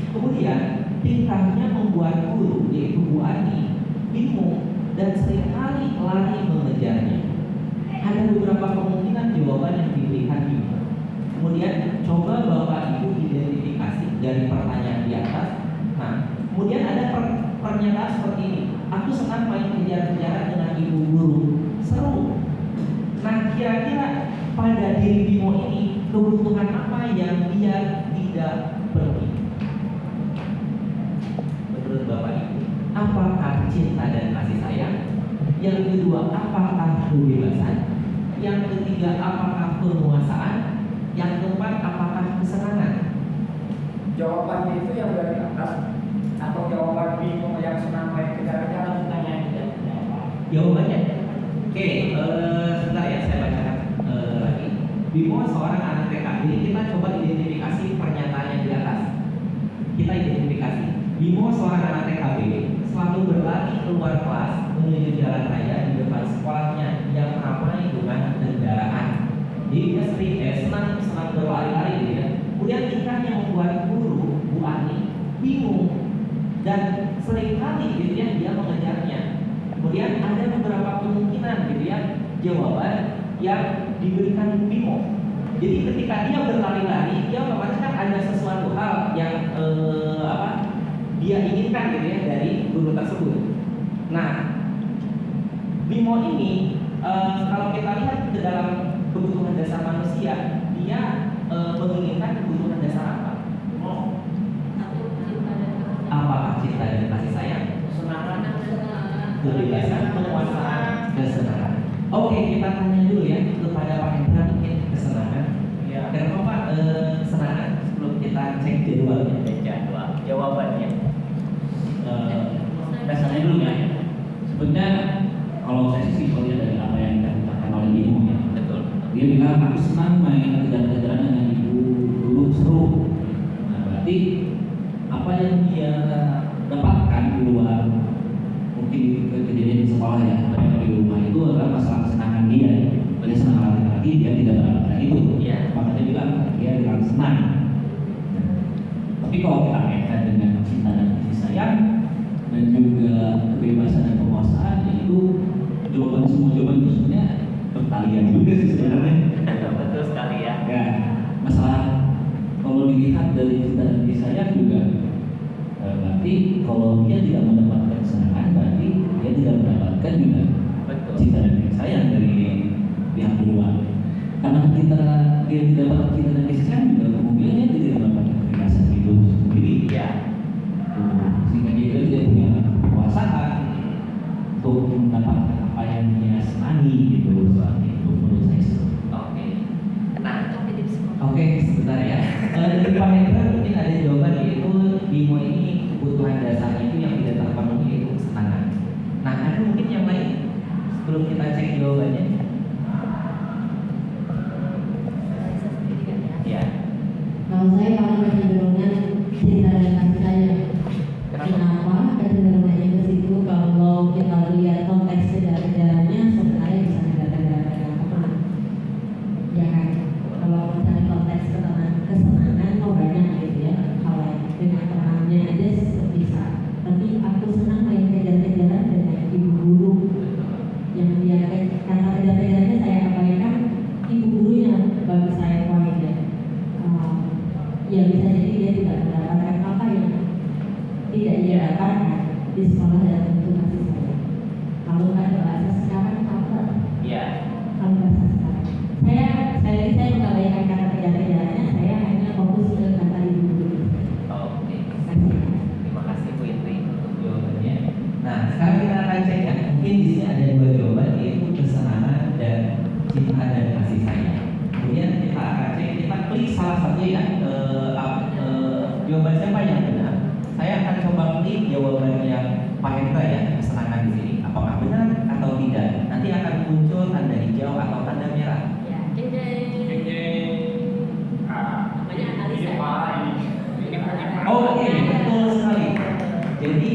Kemudian tingkahnya membuat guru, yaitu Bu Ani, bingung dan seringkali lari mengejarnya. Ada beberapa kemungkinan jawaban yang diberikan Bimo. Kemudian coba Bapak Ibu identifikasi dari pertanyaan di atas. Nah, kemudian ada pernyataan seperti ini. Aku senang main kejar-kejaran dengan ibu guru. Seru. Nah, kira-kira pada diri Bimo ini kebutuhan apa yang dia tidak penuhi? Menurut Bapak Ibu, apakah cinta dan kasih sayang? Yang kedua, apakah kebebasan? Yang ketiga, apakah penguasaan? Yang keempat, apakah kesenangan? Jawabannya itu yang dari atas atau jawaban Bimo yang senang main kejar-kejaran? Jawabannya Bimo seorang anak TK. Jadi kita coba identifikasi pernyataan yang di atas. Kita identifikasi. Bimo seorang anak TKB selalu berlari keluar kelas menuju jalan raya di depan sekolahnya yang ramai dengan kendaraan. Jadi dia senang berlari-lari gitu ya. Kemudian tingkahnya membuat guru Bu Ani bingung dan seringkali gitu ya dia mengejarnya. Kemudian ada beberapa kemungkinan gitu ya jawaban yang diberikan Bimo. Jadi ketika dia berlari-lari, dia otomatis kan ada sesuatu hal yang dia inginkan gitu ya dari guru tersebut. Nah, Bimo ini kalau kita lihat ke dalam kebutuhan dasar manusia, dia menginginkan kebutuhan dasar apa? Apakah cinta dan kasih sayang? Kebebasan, penguasaan, kesenangan. Oke, kita tanya dulu ya kepada Pak Hendra mungkin kesenangan. Ya. Kenapa Pak kesenangan? Sebelum kita cek jadwalnya. Jawabannya dasarnya dulu ya. Sebenarnya kalau saya sih simpel ya dari apa yang dikatakan oleh Bimo ya. Betul. Dia bilang aku senang main kejar-kejaran dengan ibu dulu seru. Nah berarti apa yang dia dapatkan di luar mungkin kejadian di sekolah ya, di rumah itu adalah masalah kesenangan dia. Dia senang laki-laki, dia tidak mendapatkan itu. Iya. Maka dia bilang dia bilang senang. Tapi kalau kita kaitkan dengan cinta dan kasih sayang dan juga kebebasan dan penguasaan, itu jawaban semua jawaban itu sebenarnya bertalian juga sih sebenarnya. Betul sekali ya. Ya, masalah kalau dilihat dari cinta dan kasih sayang juga berarti kalau dia tidak mendapatkan kesenangan berarti dia tidak mendapatkan juga Betul. cinta dan kasih sayang dari pihak luar. Karena dia tidak dapat cinta dan kasih sayang juga kemungkinan dia tidak mendapatkan kebebasan itu sendiri. Iya. Sehingga dia tidak punya kekuasaan untuk mendapatkan apa yang dia senangi gitu. Itu menurut saya. Oke. Nah, oke sebentar ya. Dari Pak Hendra mungkin ada jawaban yaitu Bimo ini kebutuhan dasarnya itu yang tidak terpenuhi yaitu kesenangan. Nah, ada mungkin yang lain sebelum kita cek jawabannya. Ya. Kalau saya paling kecenderungan cinta dan kasih sayang. Kenapa kecenderungannya ke situ? Kalau kita lihat konteks kejar-kejarannya sebenarnya bisa kejar-kejaran yang pernah, ya kan? Kalau mencari konteks kesenangan, oh banyak gitu ya. Kalau dengan temannya aja bisa. Tapi aku senang main kejar-kejaran dengan ibu guru yang dia kata kejar-kejarannya saya abaikan, ibu gurunya bagi saya poin ya. Ya bisa jadi dia tidak mendapatkan apa yang tidak ia dapatkan di sekolah dan tentu kasih sayang. Kalau nggak ada bahasa sekarang apa? Iya. Kalau bahasa sekarang, saya mengabaikan kata kejar-kejarannya, saya hanya fokus ke kata ibu guru. Oke. Kasih. Terima kasih Bu Indri untuk jawabannya. Nah, sekarang kita akan cek ya. Mungkin di sini ada dua jawaban yaitu kesenangan dan cinta dan kasih sayang. Kemudian kita akan cek, kita klik salah satu ya. Jawaban siapa yang benar? Saya akan coba klik jawabannya Pak Hendra ya, kesenangan di sini. Apakah benar atau tidak? Nanti akan muncul tanda hijau atau tanda merah. Ya, namanya analisa. Oke, betul sekali. Jadi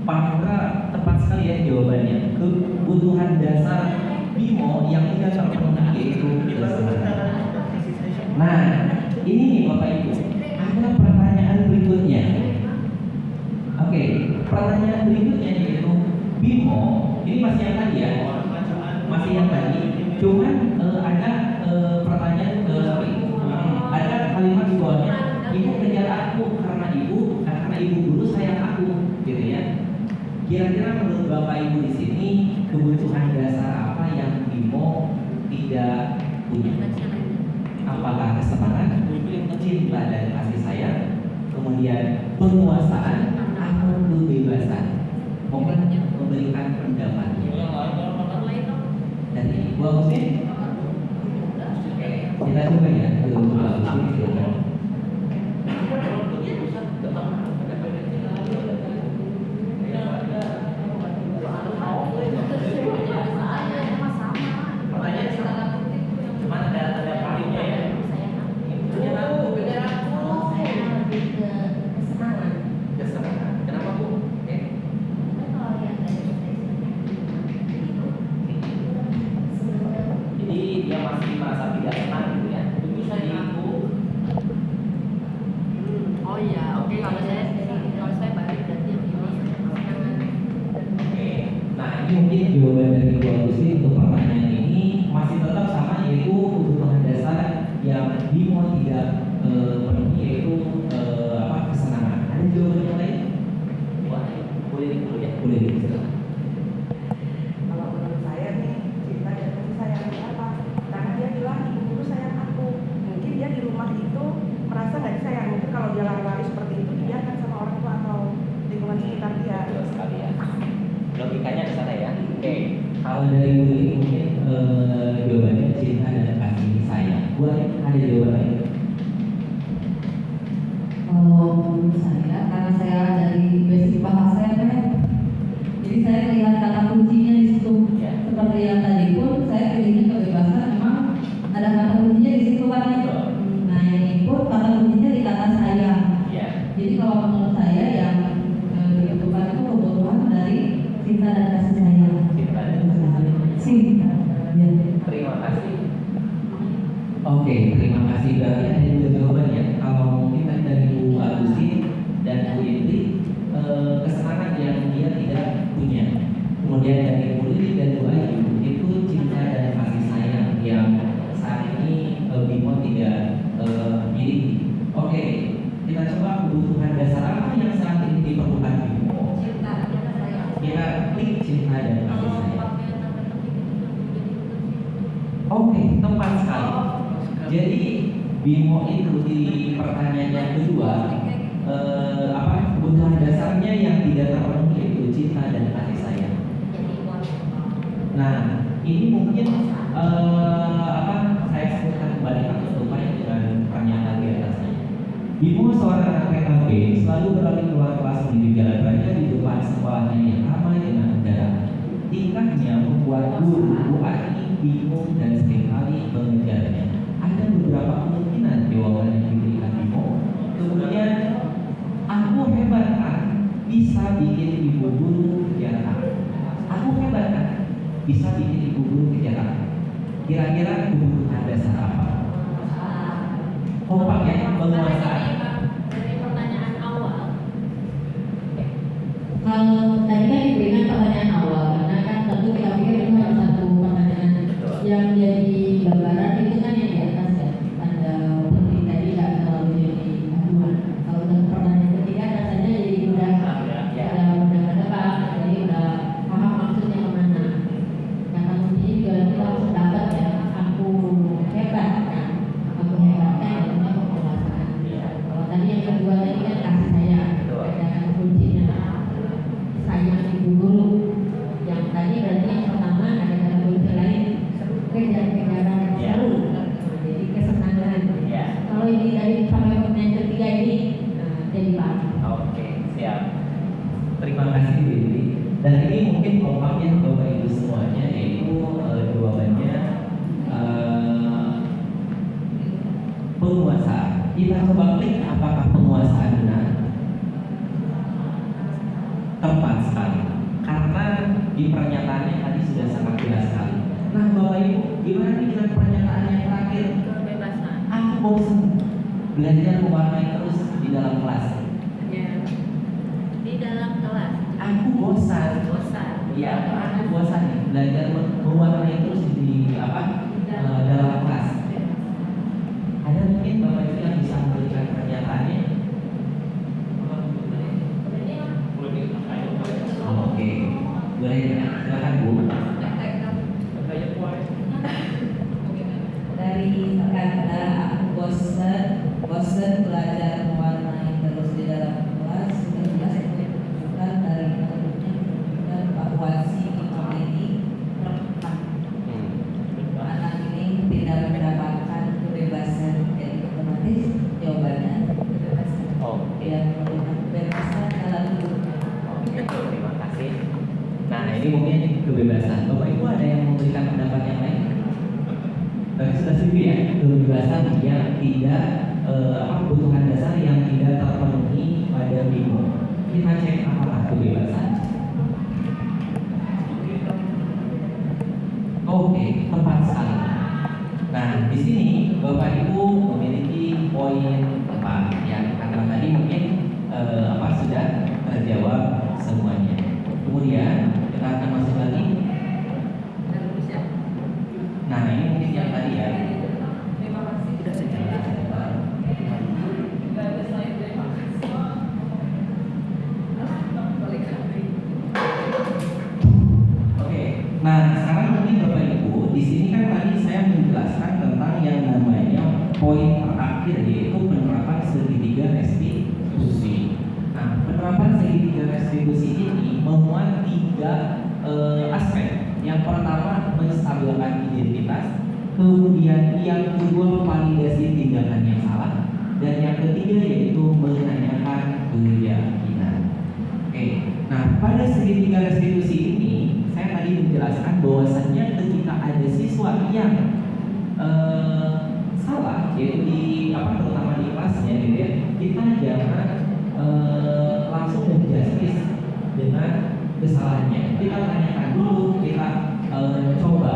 Pak Hendra tepat sekali ya jawabannya. Kebutuhan dasar Bimo yang tidak terpenuhi yaitu kesenangan. Nah, ini nih Bapak Ibu, ada pertanyaan berikutnya. Oke, pertanyaan berikutnya yaitu Bimo, ini masih yang tadi ya, masih yang tadi. Cuman ada pertanyaan ada kalimat di bawahnya, ibu kejar aku karena ibu guru sayang aku, gitu ya. Kira-kira menurut Bapak Ibu di sini kebutuhan dasar apa yang Bimo tidak punya? Apakah kesenangan, cinta dan kasih sayang, kemudian penguasaan atau kebebasan? Mohon memberikan pendapatnya. Dari Ibu Agustin, kita coba ya ke Ibu Agustin silakan. Pertanyaan cuman ada tanda kutipnya Kalau dari Bu Lili mungkin jawabannya cinta dan kasih sayang. Boleh ada jawaban lain? Kalau menurut saya, karena saya dari basic bahasa ya kan, jadi saya lihat kata kuncinya di situ. Ya. Seperti yang tadi pun saya pilihnya kebebasan, memang ada kata kuncinya di situ kan. Nah ini pun kata kuncinya di kata sayang. Ya. Jadi kalau menurut saya yang dibutuhkan itu kebutuhan dari cinta dan kasih sayang. Cinta dan kasih sayang. Cinta. Ya. Terima kasih. Oke, terima kasih. Berarti ada dua jawabannya. Kalau mungkin tadi dari Bu Agustin dan Bu Indri, kesenangan yang dia tidak punya. Kemudian dari Bu Lili dan Bu Ayu itu cinta dan kasih sayang yang saat ini Bimo tidak miliki. Oke, kita coba kebutuhan dasar apa yang saat ini diperlukan Bimo. Cinta dan kasih sayang. Kita klik cinta dan kasih sayang. Oke, tepat sekali. Jadi Bimo itu di pertanyaan yang kedua kebutuhan dasarnya yang tidak terpenuhi yaitu cinta dan kasih sayang. Nah, ini mungkin saya sebutkan kembali atau supaya dengan pernyataan di atasnya. Bimo seorang anak PKB selalu berlari keluar kelas di jalan raya di depan sekolahnya yang ramai dengan kendaraan. Tingkahnya membuat guru UI bingung dan seringkali mengejarnya. Ada beberapa kemungkinan jawaban yang diberikan Bimo. Kemudian, aku hebat kan, bisa bikin ibu guru kejar. Aku hebat kan, bisa bikin ibu guru kejar. Kira-kira kebutuhan dasar apa? Kompak ya, penguasaan. Dari pertanyaan awal. Kalau tadi kan diberikan pertanyaan awal, karena kan tentu kita pikir itu hanya satu pertanyaan yang jadi gambaran itu kan yang di atas ya. Ada seperti tadi nggak terlalu jadi aduan. Kalau untuk pertanyaan ketiga rasanya jadi udah menebak, jadi udah paham maksudnya kemana. Kata kuncinya juga kita harus dapat ya. Aku hebat kan, aku hebat kan, itu penguasaan. Kalau tadi yang kedua tadi kan kasih sayang, ada kata kuncinya. Sayang ibu guru. Yang tadi berarti yang pertama ada kata kunci lain, kejar-kejaran seru. Jadi kesenangan. Kalau ini dari sampai pertanyaan ketiga ini jadi paham. Oke, siap. Terima kasih Bu Indri. Dan ini mungkin kompak ya Bapak Ibu semuanya, yaitu jawabannya penguasaan. Kita coba klik apakah penguasaan benar. Tepat sekali. Karena di pernyataannya tadi sudah sangat jelas sekali. Nah Bapak Ibu, gimana nih dengan pernyataan yang terakhir? Kebebasan. Aku bosan belajar mewarnai terus di dalam kelas. Ya. Di dalam kelas. Aku bosan. Bosan. Ya, aku bosan nih belajar mewarnai terus di dalam kelas. Ada mungkin Bapak Ibu yang bisa memberikan pernyataannya? Oke, boleh silakan Bu. Dari kata aku bosan belajar mewarnai terus di dalam kelas sudah jelas bukan dari menurutnya menunjukkan bahwa si Bimo ini rentan. Anak ini tidak mendapatkan kebebasan, jadi otomatis jawabannya kebebasan. Oke. Tidak memberikan kebebasan dalam hidup. Oke, terima kasih. Nah, ini mungkin kebebasan. Bapak Ibu ada yang memberikan pendapat yang lain? Tadi sudah setuju ya, kebebasan yang tidak kebutuhan dasar yang tidak terpenuhi pada Bimo. Kita cek apakah kebebasan. Oke, tepat sekali. Nah, di sini Bapak Ibu memiliki poin tepat yang karena tadi mungkin sudah terjawab semuanya. Kemudian kita akan masuk lagi. Nah, ini mungkin yang tadi ya. Tidak sejalan. Oke. Nah, sekarang mungkin Bapak Ibu di sini kan tadi saya menjelaskan tentang yang namanya poin terakhir yaitu penerapan segitiga restitusi. Nah, penerapan segitiga restitusi ini memuat tiga aspek. Yang pertama menstabilkan identitas, kemudian yang kedua validasi tindakan yang salah, dan yang ketiga yaitu menanyakan keyakinan. Oke, nah pada segitiga restitusi ini saya tadi menjelaskan bahwasannya ketika ada siswa yang salah, yaitu di terutama di kelasnya gitu ya, kita jangan langsung menjustis dengan kesalahannya. Kita tanyakan dulu, kita coba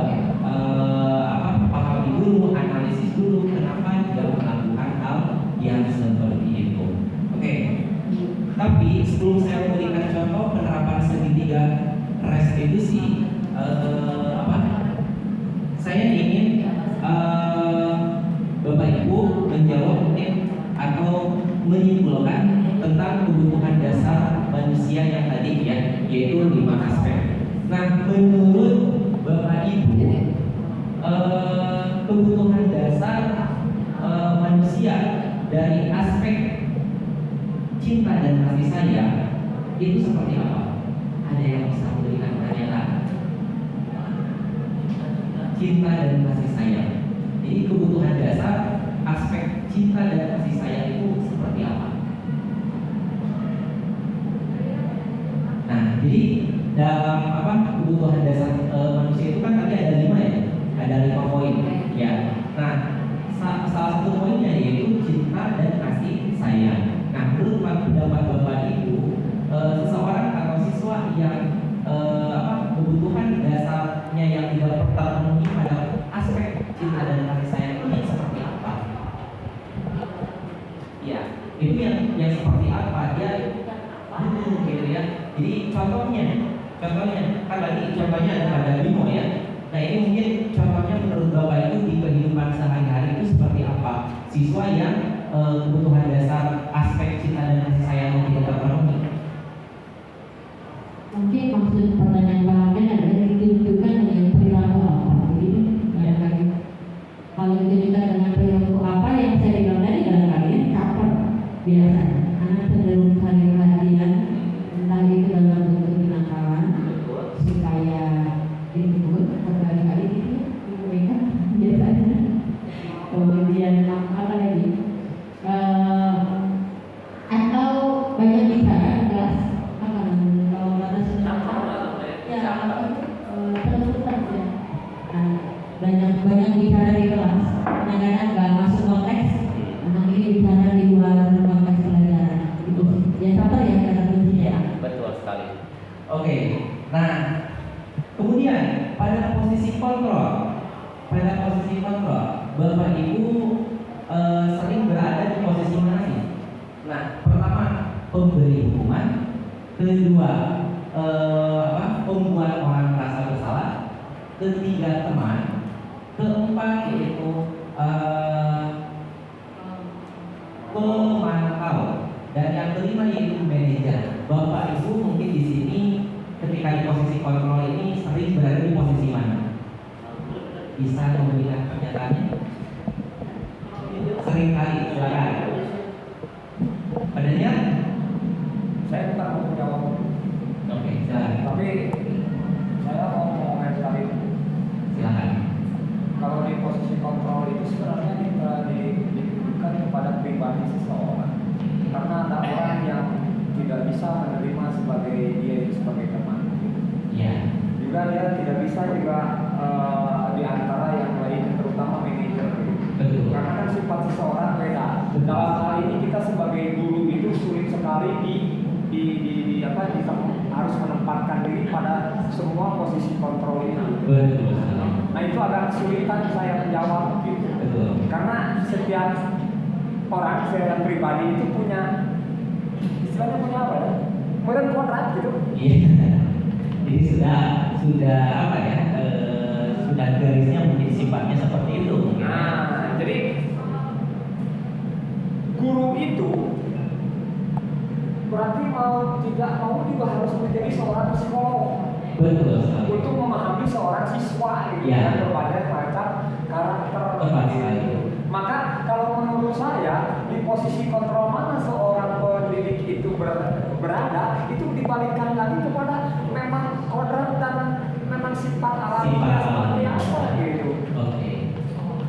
pahami dulu, analisis dulu kenapa dia melakukan hal yang seperti itu. Oke. Tapi sebelum saya memberikan contoh penerapan segitiga restitusi, saya ingin Bapak Ibu menjawab mungkin atau menyimpulkan tentang kebutuhan dasar manusia yang tadi ya, yaitu 5 aspek. Nah, menurut Bapak Ibu, kebutuhan dasar manusia dari aspek cinta dan kasih sayang itu seperti apa? Ada yang bisa memberikan pernyataan? Cinta dan kasih sayang. Jadi kebutuhan dasar aspek cinta dan kasih sayang itu seperti apa? Nah, jadi dalam kebutuhan dasar manusia itu kan tadi ada 5 ya, ada 5 poin ya. Nah, salah satu poinnya yaitu cinta dan kasih sayang. Nah, menurut pendapat Bapak Ibu, seseorang atau siswa yang kebutuhan dasarnya yang tidak terpenuhi pada aspek cinta dan kasih sayang ini seperti apa? Ya, itu yang seperti apa dia gitu ya. Jadi contohnya kan tadi contohnya ada pada Bimo ya. Nah, ini mungkin contohnya menurut Bapak itu di kehidupan sehari-hari itu seperti apa? Siswa yang kebutuhan dasar aspek cinta dan kasih sayang yang tidak terpenuhi. Mungkin maksud pertanyaan Bang Arden adalah ditunjukkan dengan perilaku apa? Begitu? Ya. Kalau ditunjukkan dengan perilaku apa yang saya bilang tadi kadang-kadang caper biasanya. Anak cenderung saling perhatian, entah itu dalam bentuk kenakalan, si kayak disebut berkali-kali gitu, mereka biasanya. Kemudian apa lagi? Atau banyak bicara kelas kalau ada sesuatu ya terus-terusan ya. Banyak bicara di kelas, kadang-kadang nggak masuk konteks, anak ini bicara di luar konteks pelajaran itu ya, contoh ya kata kuncinya. Betul sekali. Oke, nah kemudian pada posisi kontrol, Bapak Ibu sering berada di posisi mana sih? Nah, pertama pemberi hukuman, kedua pembuat orang merasa bersalah, ketiga teman, keempat yaitu pemantau, dan yang kelima yaitu manajer. Bapak Ibu mungkin di sini ketika di posisi kontrol ini sering berada di posisi mana? Bisa memberikan pernyataannya? Sering kali, silakan. Padanya? Saya bukan mau menjawab. Oke, silakan. Tapi saya mau ngomongin sekali. Silakan. Kalau di posisi kontrol itu sebenarnya ditujukan kepada pribadi seseorang. Karena ada orang yang tidak bisa menerima sebagai dia itu sebagai teman. Iya. Juga dia tidak bisa juga di antara yang lain, terutama manajer. Betul. Karena kan sifat seseorang beda. Dalam hal ini kita sebagai guru itu sulit sekali harus menempatkan diri pada semua posisi kontrol itu. Betul. Nah, itu agak kesulitan saya menjawab gitu. Betul. Karena setiap orang secara pribadi itu punya istilahnya punya apa ya? Modern kodrat gitu. Iya. Jadi sudah apa ya? Sudah garisnya mungkin sifatnya seperti itu. Nah, jadi guru itu berarti mau tidak mau juga harus menjadi seorang psikolog. Betul sekali. Untuk memahami seorang siswa gitu, Ya. berbagai macam karakter. Tepat sekali. Maka kalau menurut saya di posisi kontrol mana seorang pendidik itu berada, itu dibalikkan lagi kepada memang kodrat dan memang sifat alaminya Sifat seperti alami. apa gitu. Oke.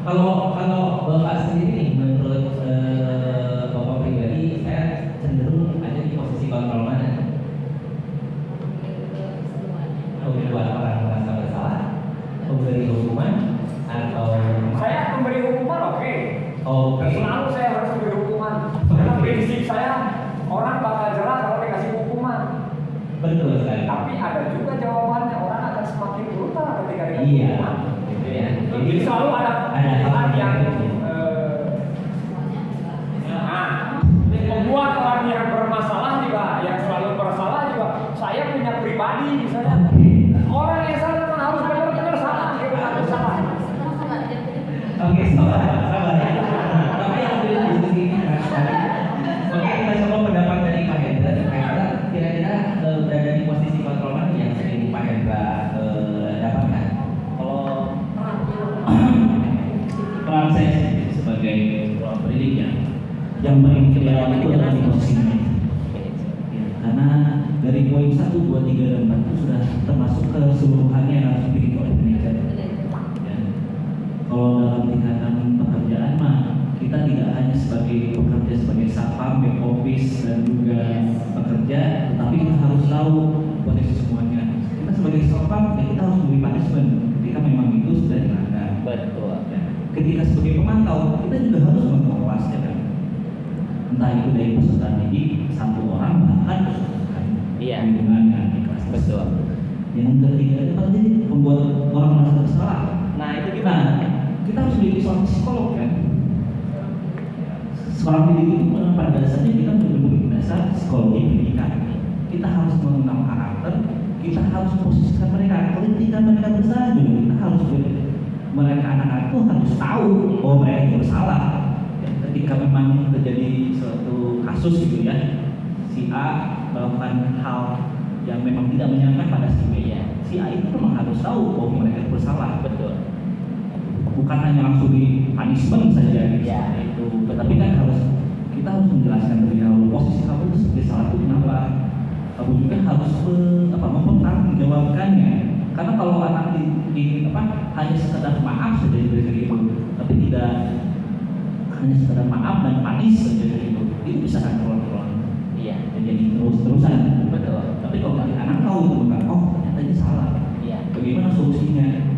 Kalau Bapak sendiri nih, menurut Bapak pribadi, saya cenderung ada di posisi kontrol mana? Membuat orang merasa bersalah, memberi hukuman, atau Saya memberi hukuman oke. Oke. Selalu saya harus memberi hukuman. Karena prinsip saya orang bakal jerah kalau dikasih hukuman. Betul sekali. Tapi ada juga jawabannya, orang akan semakin brutal ketika dikasih Iya, hukuman. gitu ya. Jadi selalu ada hal yang membuat orang yang bermasalah juga, yang selalu bersalah juga. Saya punya pribadi misalnya. Orang yang salah kan harus benar-benar salah, gitu harus salah. Oke, sabar ya. Tapi yang sudah diskusi ini kan. Oke, kita coba pendapat dari Pak Hendra. Pak Hendra kira-kira berada di posisi kontrol mana yang sering Pak Hendra dapatkan? Kalau Peran saya sebagai orang pendidik yang paling ideal itu adalah di posisi manajer. Ya, karena dari poin 1, 2, 3, dan 4 itu sudah termasuk keseluruhannya yang harus dimiliki oleh manajer. Ya. Kalau dalam tingkatan pekerjaan mah kita tidak hanya sebagai pekerja sebagai satpam, back office dan juga pekerja, tetapi kita harus tahu posisi semuanya. Kita sebagai satpam ya kita harus memberi punishment ketika memang itu sudah dilanggar. betul. Ya. Ketika sebagai pemantau kita juga harus mengawasi kan. Entah itu dari peserta didik satu orang bahkan peserta Iya. lingkungannya di kelas. Betul. Yang ketiga itu pasti membuat orang merasa bersalah. Nah, itu Nah, gimana? kita harus menjadi seorang psikolog kan. Seorang pendidik itu pada dasarnya kita benar-benar dasar psikologi pendidikan. Kita harus mengenal karakter, kita harus posisikan mereka. Ketika mereka bersalah juga kita harus mereka anak-anak itu harus tahu bahwa mereka itu bersalah. Ya, ketika memang terjadi suatu kasus gitu ya, si A melakukan hal yang memang tidak menyenangkan pada si B, ya, si A itu memang harus tahu bahwa mereka itu bersalah. Betul. Bukan hanya langsung di punishment saja gitu. Ya. Itu, tetapi kan kita harus menjelaskan terlebih dahulu posisi kamu itu sebagai salah itu kenapa. Kamu juga harus mempertanggungjawabkannya. Karena kalau anak hanya sekedar maaf saja dari itu, tapi tidak hanya sekedar maaf dan punish saja dari itu bisa kan terulang-terulang. Iya. Jadi terus-terusan. Betul. Tapi kalau anak tahu itu bukan, oh ternyata ini salah. Iya. Bagaimana solusinya?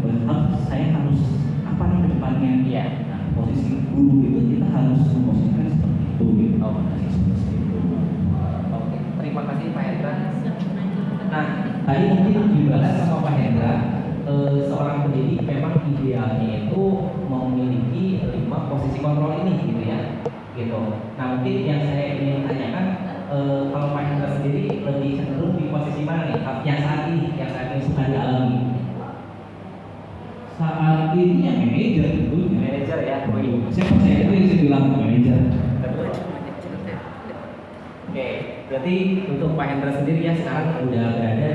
Saya harus apa nih ke depannya? Iya. Nah, posisi guru itu kita harus memposisikan seperti itu gitu. Oh, benar. Seperti itu. Oke, terima kasih Pak Hendra. Nah, tadi mungkin dibahas sama Pak Hendra, seorang pendidik memang idealnya itu memiliki 5 posisi kontrol ini gitu ya, gitu. Nah, mungkin yang saya ingin tanyakan, kalau Pak Hendra sendiri lebih cenderung di posisi mana nih? Yang saat ini sudah dialami. Saat ini ya manajer tentunya. Manajer ya. Saya percaya itu yang saya bilang manajer. Oke, berarti untuk Pak Hendra sendiri ya sekarang udah berada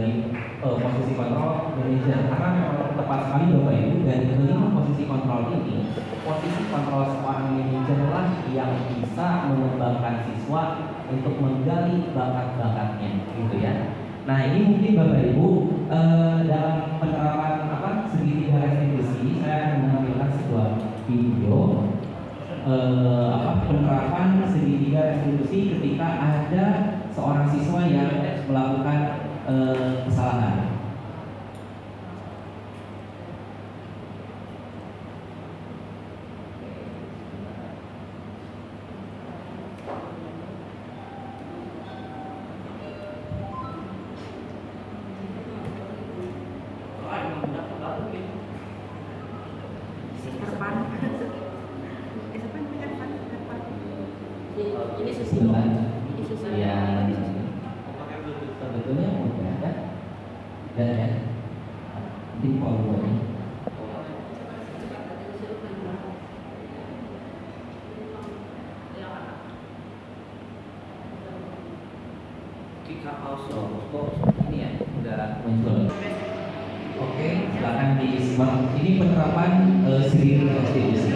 di posisi kontrol manajer, karena memang tepat sekali Bapak Ibu, dari kelima posisi kontrol ini, posisi kontrol seorang manajer lah yang bisa mengembangkan siswa untuk menggali bakat-bakatnya, gitu ya. Nah, ini mungkin Bapak Ibu dalam penerapan segitiga restitusi, saya akan menampilkan sebuah video penerapan segitiga restitusi ketika ada seorang siswa yang melakukan kesalahan. Ini susi. Ini susi. Ya, sebetulnya udah ada dan ya di follow. Ini ya udah muncul. Oke, silakan disimak. Ini penerapan segitiga restitusi.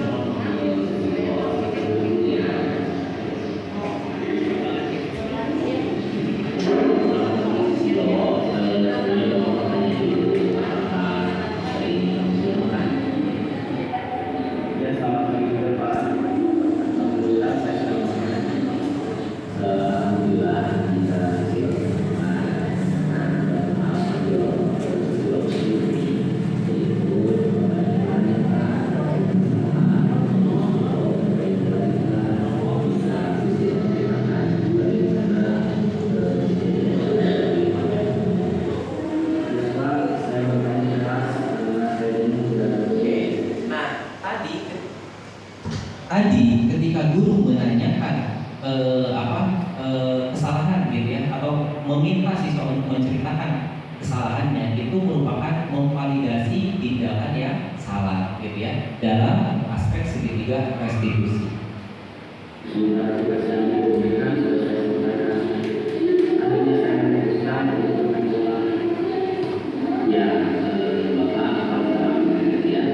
kesalahan gitu ya, atau meminta siswa untuk menceritakan kesalahannya, itu merupakan memvalidasi tindakan yang salah gitu ya dalam aspek segitiga restitusi. Sementara tugas yang diberikan sudah saya sampaikan. Akhirnya saya memutuskan untuk bermain bola. Ya, Bapak akan kemudian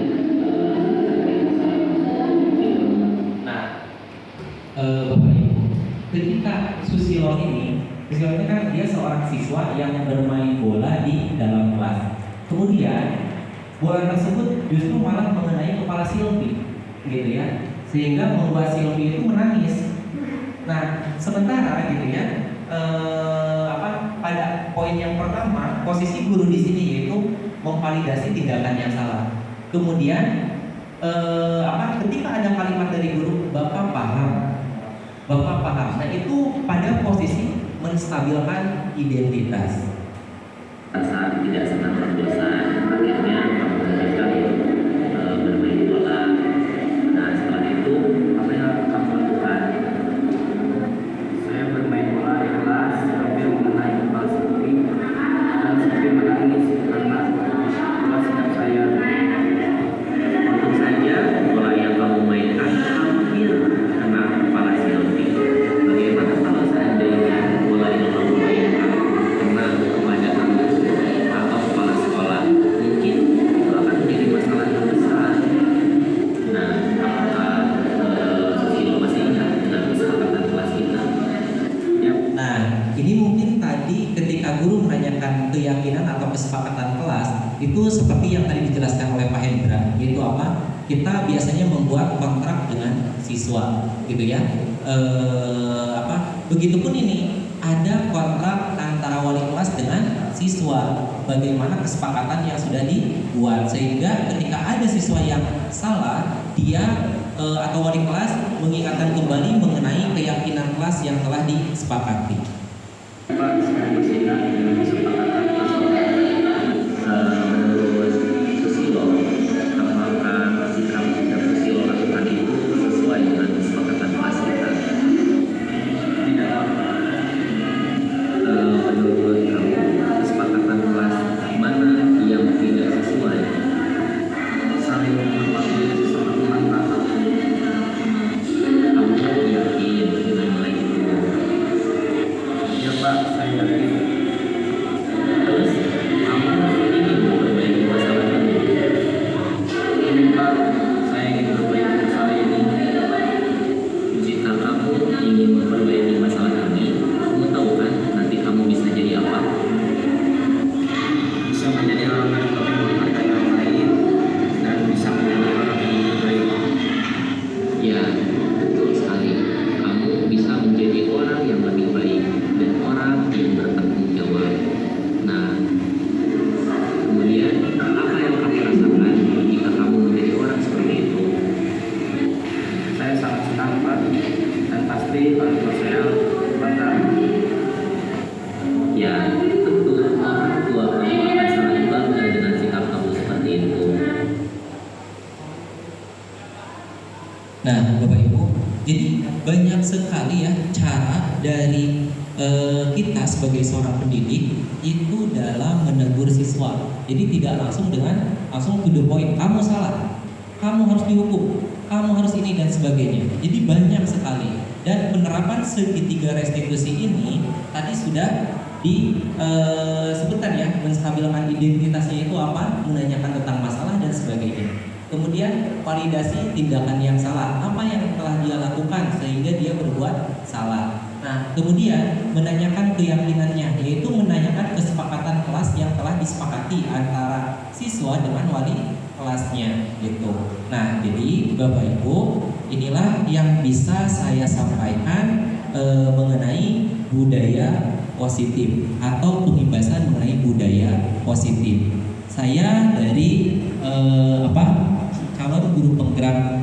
Nah, Bapak Ibu, ketika Susilo ini kan dia seorang siswa yang bermain bola di dalam kelas. Kemudian bola tersebut justru malah mengenai kepala Silvi, gitu ya, sehingga membuat Silvi itu menangis. Nah, sementara gitu ya, pada poin yang pertama, posisi guru di sini yaitu memvalidasi tindakan yang salah. Kemudian ketika ada kalimat dari guru, Bapak paham. Nah, itu pada posisi menstabilkan identitas. saat tidak senang berdosa, akhirnya kamu melanjutkan bermain bola. Nah, setelah itu apa yang kamu lakukan? Saya bermain bola di kelas sambil mengenai kepala Silvi dan Silvi menangis karena bola sikap saya. Untung saja bola yang kamu mainkan hampir kena kepala Silvi. Bagaimana kalau seandainya bola yang kamu mainkan kena kepada kamu atau kepala sekolah? Mungkin itu akan menjadi masalah yang besar. Nah, apakah Susilo masih ingat dengan kesepakatan kelas kita? Ya, Nah, ini mungkin tadi ketika guru menanyakan keyakinan atau kesepakatan kelas, itu seperti yang tadi dijelaskan oleh Pak Hendra, yaitu apa? Kita biasanya membuat kontrak dengan siswa, gitu ya. Begitupun ini ada kontrak antara wali kelas dengan siswa. Bagaimana kesepakatan yang sudah dibuat, sehingga ketika ada siswa yang salah, dia atau wali kelas mengingatkan kembali mengenai keyakinan kelas yang telah disepakati. Pak, saya masih ingat dengan kesepakatan kelas kita. Menurut Susilo, apakah sikap yang Susilo lakukan itu sesuai dengan kesepakatan kelas kita? Tidak. Menurut kamu, kesepakatan kelas mana yang tidak sesuai? Saling menghormati sesama teman Pak. Kamu yakin dengan nilai itu? Ya Pak, saya yakin. Terus, kamu ingin memperbaiki masalah ini? Ini Pak, saya ingin memperbaiki masalah ini. Jika kamu ingin memperbaiki masalah ini, kamu tahu kan nanti kamu bisa jadi apa? Bisa menjadi orang yang lebih menghargai orang lain dan bisa menjadi orang yang lebih baik. Ya, betul sekali. Kamu bisa menjadi orang yang lebih baik dan orang yang bertanggung jawab. Nah, kemudian apa yang kamu rasakan jika kamu menjadi orang seperti itu? Saya sangat senang Pak, dan pasti orang tua saya bangga. Ya, tentu orang tua kamu akan sangat bangga dengan sikap kamu seperti itu. Nah, Bapak Ibu, jadi banyak sekali ya cara dari kita sebagai seorang pendidik itu dalam menegur siswa. Jadi tidak langsung to the point, kamu salah, kamu harus dihukum, kamu harus ini dan sebagainya. Jadi banyak sekali, dan penerapan segitiga restitusi ini tadi sudah disebutkan ya, menstabilkan identitasnya itu apa, menanyakan tentang masalah dan sebagainya. Kemudian validasi tindakan yang salah, apa yang telah dia lakukan sehingga dia berbuat salah. Nah, kemudian menanyakan keyakinannya, yaitu menanyakan kesepakatan kelas yang telah disepakati antara siswa dengan wali kelasnya, gitu. Nah, jadi Bapak Ibu, inilah yang bisa saya sampaikan mengenai budaya positif atau pembebasan mengenai budaya positif. Saya dari calon guru penggerak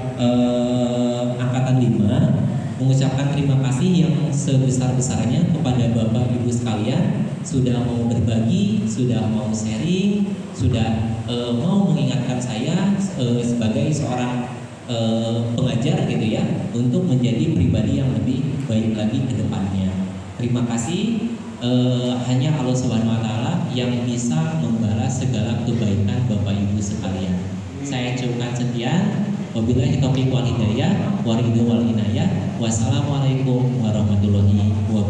angkatan 5 mengucapkan terima kasih yang sebesar-besarnya kepada Bapak Ibu sekalian, sudah mau berbagi, sudah mau sharing, sudah mau mengingatkan saya sebagai seorang pengajar gitu ya, untuk menjadi pribadi yang lebih baik. baik lagi ke depannya. Terima kasih. Hanya Allah Subhanahu wa Ta'ala yang bisa membalas segala kebaikan Bapak Ibu sekalian. Saya cukupkan sekian. Wabillahi taufiq wal hidayah, wal inayah. Wassalamualaikum warahmatullahi wabarakatuh.